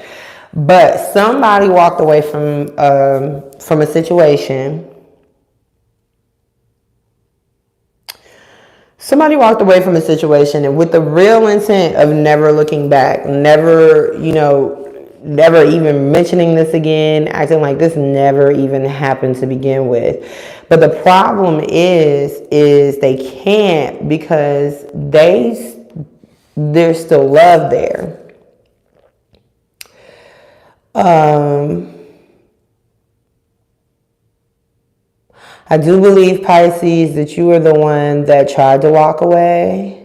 But somebody walked away from a situation. Somebody walked away from a situation and with the real intent of never looking back, never, never even mentioning this again, acting like this never even happened to begin with. But the problem is they can't, because there's still love there. I do believe, Pisces, that you are the one that tried to walk away.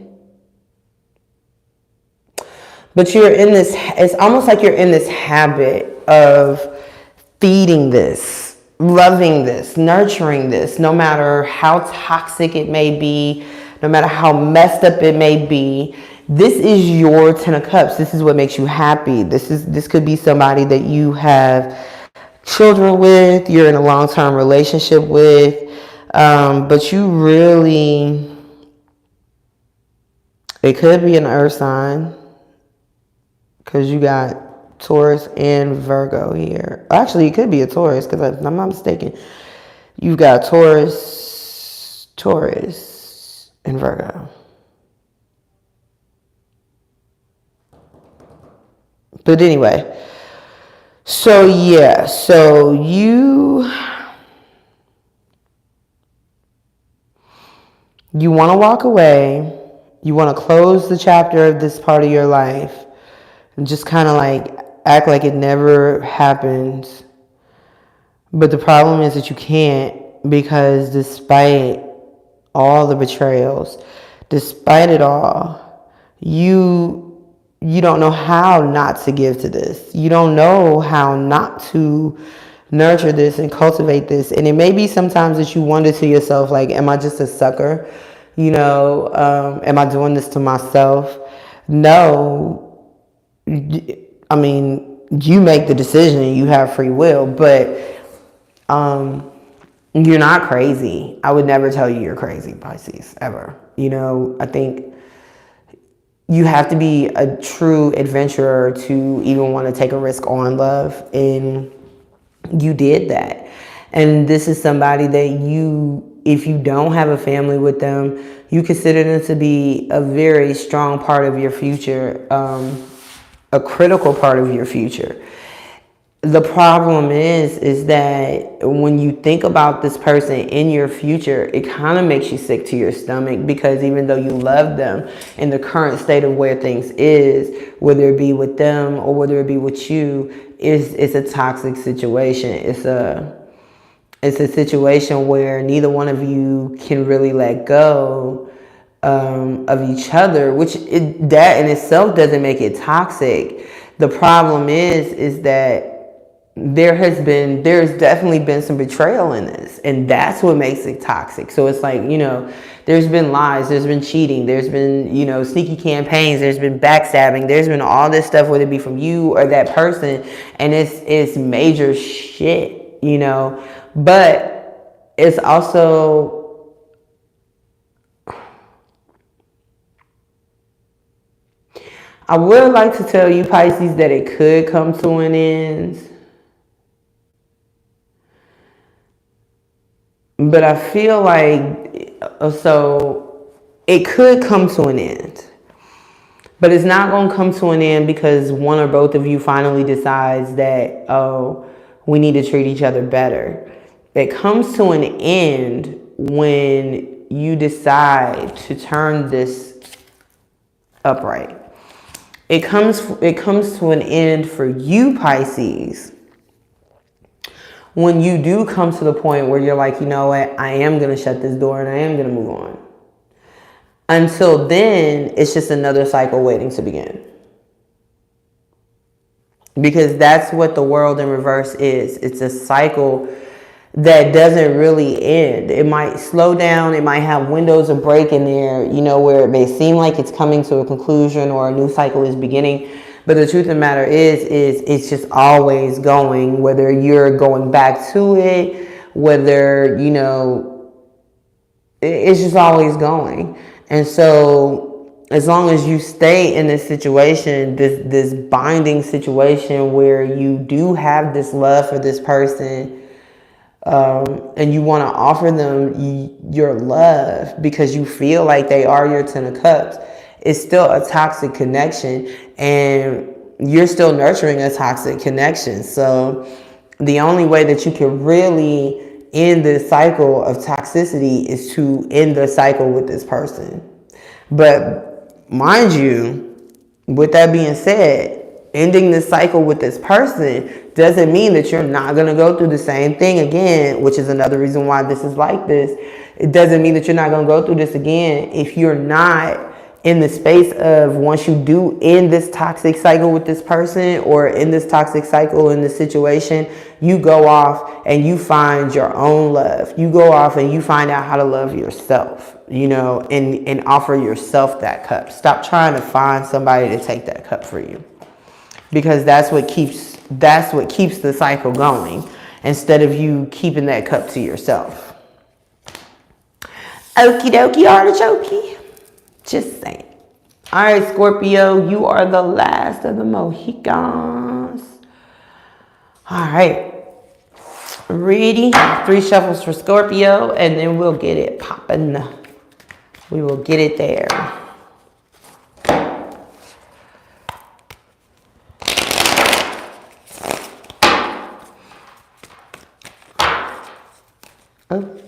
But you're in this, it's almost like you're in this habit of feeding this, loving this, nurturing this, no matter how toxic it may be, no matter how messed up it may be. This is your 10 of Cups. This is what makes you happy. This could be somebody that you have children with, you're in a long-term relationship with, but you really, it could be an earth sign, because you got Taurus and Virgo here. Actually, it could be a Taurus, because if I'm not mistaken, you've got Taurus, and Virgo. But anyway, so yeah, so you want to walk away. You want to close the chapter of this part of your life and just kind of like act like it never happened. But the problem is that you can't, because despite all the betrayals, despite it all, you you don't know how not to give to this. You don't know how not to nurture this and cultivate this. And it may be sometimes that you wonder to yourself, like, am I just a sucker? Am I doing this to myself? No. I mean, you make the decision and you have free will, but you're not crazy. I would never tell you you're crazy, Pisces, ever. I think you have to be a true adventurer to even want to take a risk on love. And you did that. And this is somebody that if you don't have a family with them, you consider them to be a very strong part of your future, a critical part of your future. The problem is that when you think about this person in your future, it kind of makes you sick to your stomach, because even though you love them in the current state of where things is, whether it be with them or whether it be with you, it's a toxic situation. It's a situation where neither one of you can really let go of each other, that in itself doesn't make it toxic. The problem is that there's definitely been some betrayal in this, and that's what makes it toxic. So it's like, there's been lies, there's been cheating, there's been, sneaky campaigns, there's been backstabbing, there's been all this stuff, whether it be from you or that person, and it's major shit, but it's also, I would like to tell you, Pisces, that it could come to an end. But I feel like, so it could come to an end. But it's not going to come to an end because one or both of you finally decides that, oh, we need to treat each other better. It comes to an end when you decide to turn this upright. It comes to an end for you, Pisces, when you do come to the point where you're like, you know what, I am going to shut this door and I am going to move on. Until then, it's just another cycle waiting to begin. Because that's what the world in reverse is. It's a cycle that doesn't really end. It might slow down. It might have windows of break in there, where it may seem like it's coming to a conclusion or a new cycle is beginning. But the truth of the matter is it's just always going, whether you're going back to it, whether, it's just always going. And so as long as you stay in this situation, this binding situation where you do have this love for this person, and you want to offer them your love because you feel like they are your 10 of cups, it's still a toxic connection, and you're still nurturing a toxic connection. So the only way that you can really end the cycle of toxicity is to end the cycle with this person. But mind you, with that being said, ending this cycle with this person doesn't mean that you're not going to go through the same thing again, which is another reason why this is like this. It doesn't mean that you're not going to go through this again if you're not in the space of, once you do end this toxic cycle with this person or in this toxic cycle in this situation, you go off and you find your own love. You go off and you find out how to love yourself, and offer yourself that cup. Stop trying to find somebody to take that cup for you, because that's what keeps the cycle going, instead of you keeping that cup to yourself. Okie dokie artichoke. Just saying. All right, Scorpio, you are the last of the Mohicans. All right. Ready? 3 shuffles for Scorpio, and then we'll get it popping. We will get it there. Oh.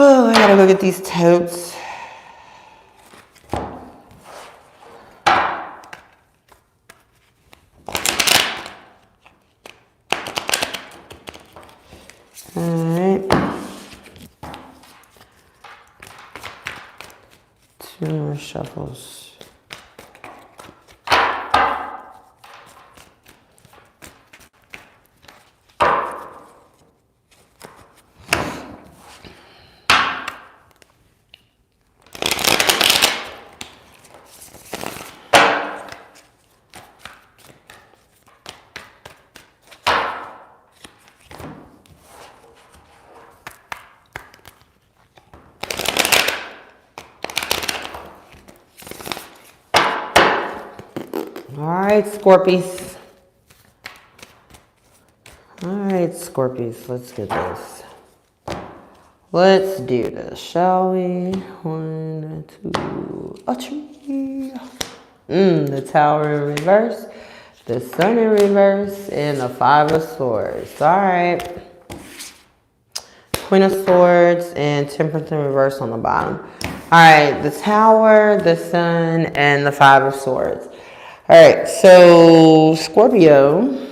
Oh, I gotta go get these totes. 2 more shuffles. Alright, Scorpies. Alright, Scorpies, let's get this. Let's do this, shall we? 1, 2, 3. The Tower in reverse, the Sun in reverse, and the 5 of Swords. Alright. Queen of Swords and Temperance in reverse on the bottom. Alright, the Tower, the Sun, and the 5 of Swords. Alright, so Scorpio.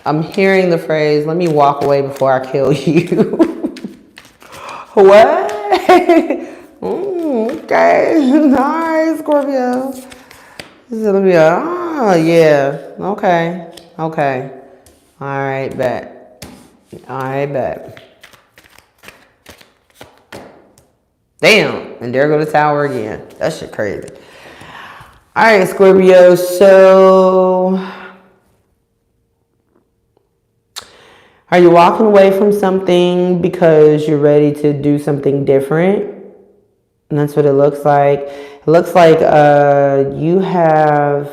I'm hearing the phrase, let me walk away before I kill you. What? Okay. Alright, Scorpio. This is gonna be a, oh yeah. Okay. Okay. Alright, bet. Alright, bet. Damn. And there go the Tower again. That shit crazy. Alright, Scorpio. So, are you walking away from something because you're ready to do something different? And that's what it looks like. It looks like you have,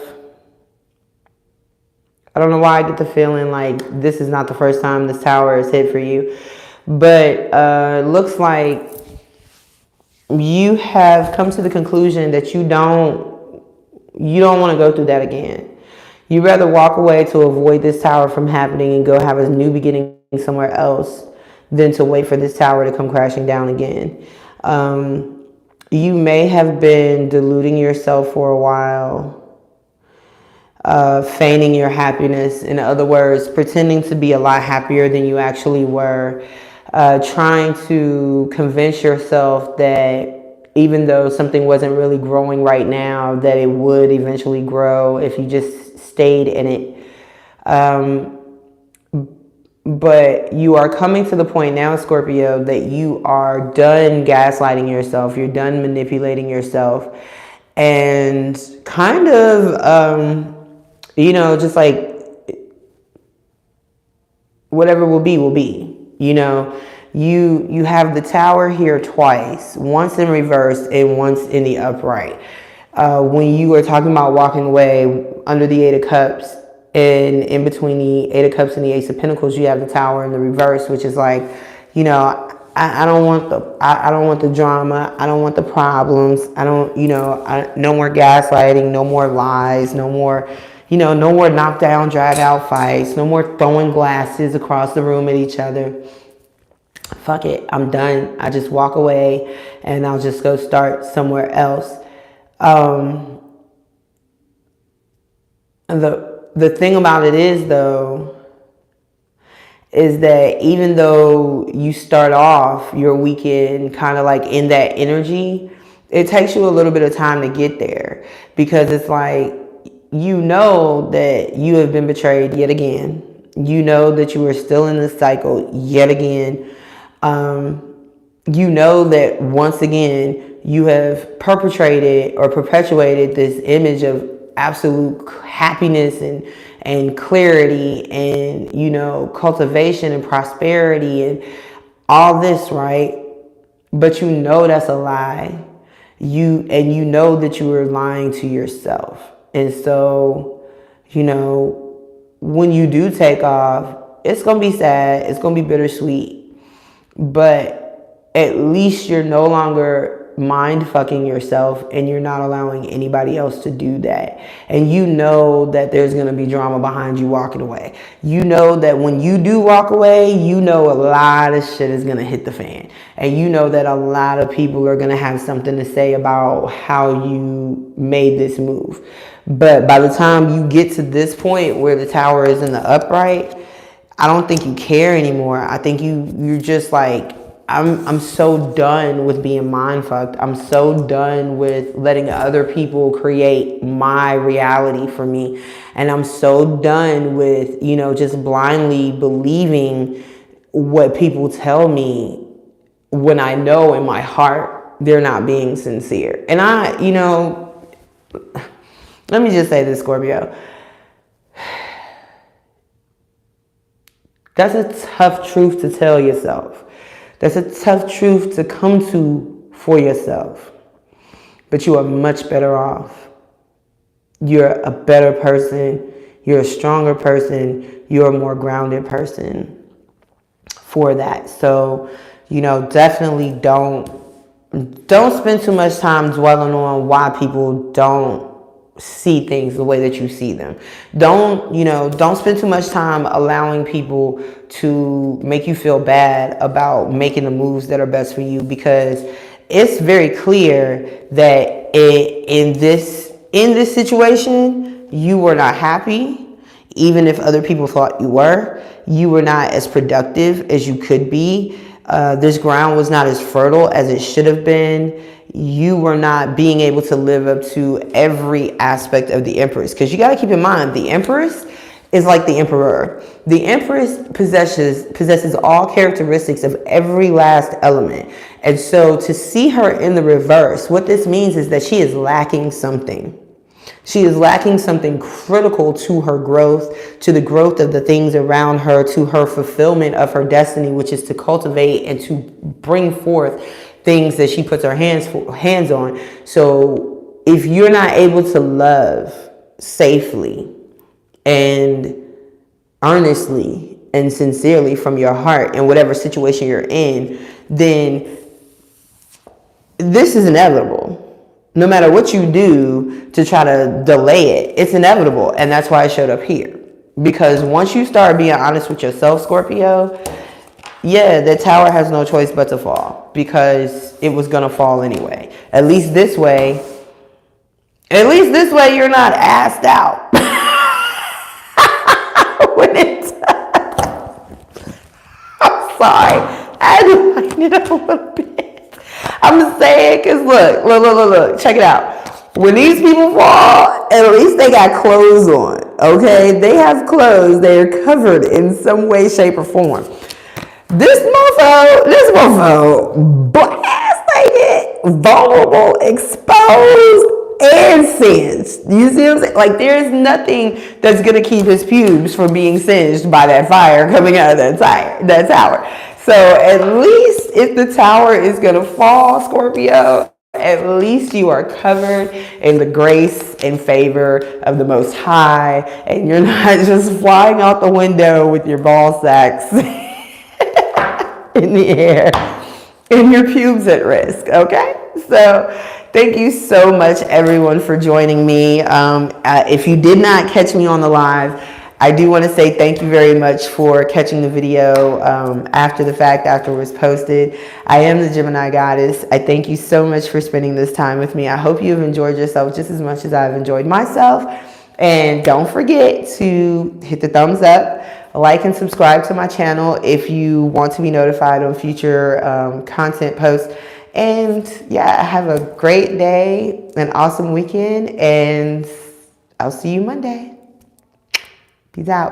I don't know why I get the feeling like this is not the first time this Tower is hit for you. But it looks like you have come to the conclusion that you don't want to go through that again. You'd rather walk away to avoid this Tower from happening and go have a new beginning somewhere else than to wait for this Tower to come crashing down again. You may have been deluding yourself for a while, feigning your happiness. In other words, pretending to be a lot happier than you actually were, trying to convince yourself that even though something wasn't really growing right now, that it would eventually grow if you just stayed in it. But you are coming to the point now, Scorpio, that you are done gaslighting yourself. You're done manipulating yourself. And kind of, just like whatever will be, will be. You know, you have the Tower here twice, once in reverse and once in the upright. When you are talking about walking away under the 8 of Cups, and in between the 8 of Cups and the Ace of Pentacles, you have the Tower in the reverse, which is like, I don't want the drama. I don't want the problems. No more gaslighting, no more lies, no more knockdown, drag out fights, no more throwing glasses across the room at each other. Fuck it, I'm done. I just walk away and I'll just go start somewhere else. The thing about it is, though, is that even though you start off your weekend kind of like in that energy, it takes you a little bit of time to get there, because it's like, you know that you have been betrayed yet again. You know that you are still in this cycle yet again. You know that once again you have perpetrated or perpetuated this image of absolute happiness and clarity and cultivation and prosperity and all this, right? But you know that's a lie. You know that you are lying to yourself. And so, when you do take off, it's gonna be sad, it's gonna be bittersweet, but at least you're no longer mind fucking yourself, and you're not allowing anybody else to do that. And you know that there's going to be drama behind you walking away. You know that when you do walk away, a lot of shit is going to hit the fan, and you know that a lot of people are going to have something to say about how you made this move. But by the time you get to this point where the Tower is in the upright, I don't think you care anymore. I think you're just like, I'm so done with being mind fucked. I'm so done with letting other people create my reality for me. And I'm so done with, you know, just blindly believing what people tell me when I know in my heart they're not being sincere. And you know, let me just say this, Scorpio. That's a tough truth to tell yourself. That's a tough truth to come to for yourself. But you are much better off. You're a better person. You're a stronger person. You're a more grounded person for that. So, you know, definitely don't spend too much time dwelling on why people don't see things the way that you see them. Don't spend too much time allowing people to make you feel bad about making the moves that are best for you, because it's very clear that in this situation, you were not happy. Even if other people thought you were not as productive as you could be. This ground was not as fertile as it should have been. You were not being able to live up to every aspect of the Empress. Because you got to keep in mind, the Empress is like the Emperor. The Empress possesses all characteristics of every last element. And so to see her in the reverse, what this means is that she is lacking something. She is lacking something critical to her growth, to the growth of the things around her, to her fulfillment of her destiny, which is to cultivate and to bring forth things that she puts her hands on. So if you're not able to love safely and earnestly and sincerely from your heart in whatever situation you're in, then this is inevitable. No matter what you do to try to delay it, it's inevitable. And that's why I showed up here. Because once you start being honest with yourself, Scorpio, yeah, the tower has no choice but to fall. Because it was going to fall anyway. At least this way you're not assed out. When it's I'm sorry. I had to lighten it up a little bit. I'm saying, because look, check it out. When these people fall, at least they got clothes on, okay? They have clothes. They're covered in some way, shape, or form. This mofo, blast naked, vulnerable, exposed, and singed. You see what I'm saying? Like, there's nothing that's going to keep his pubes from being singed by that fire coming out of that tower. So at least if the tower is going to fall, Scorpio, at least you are covered in the grace and favor of the Most High, and you're not just flying out the window with your ball sacks in the air and your pubes at risk, okay? So thank you so much, everyone, for joining me. If you did not catch me on the live, I do want to say thank you very much for catching the video after the fact, after it was posted. I am the Gemini Goddess. I thank you so much for spending this time with me. I hope you've enjoyed yourself just as much as I've enjoyed myself. And don't forget to hit the thumbs up, like and subscribe to my channel if you want to be notified on future content posts. And yeah, have a great day, an awesome weekend, and I'll see you Monday. Peace out.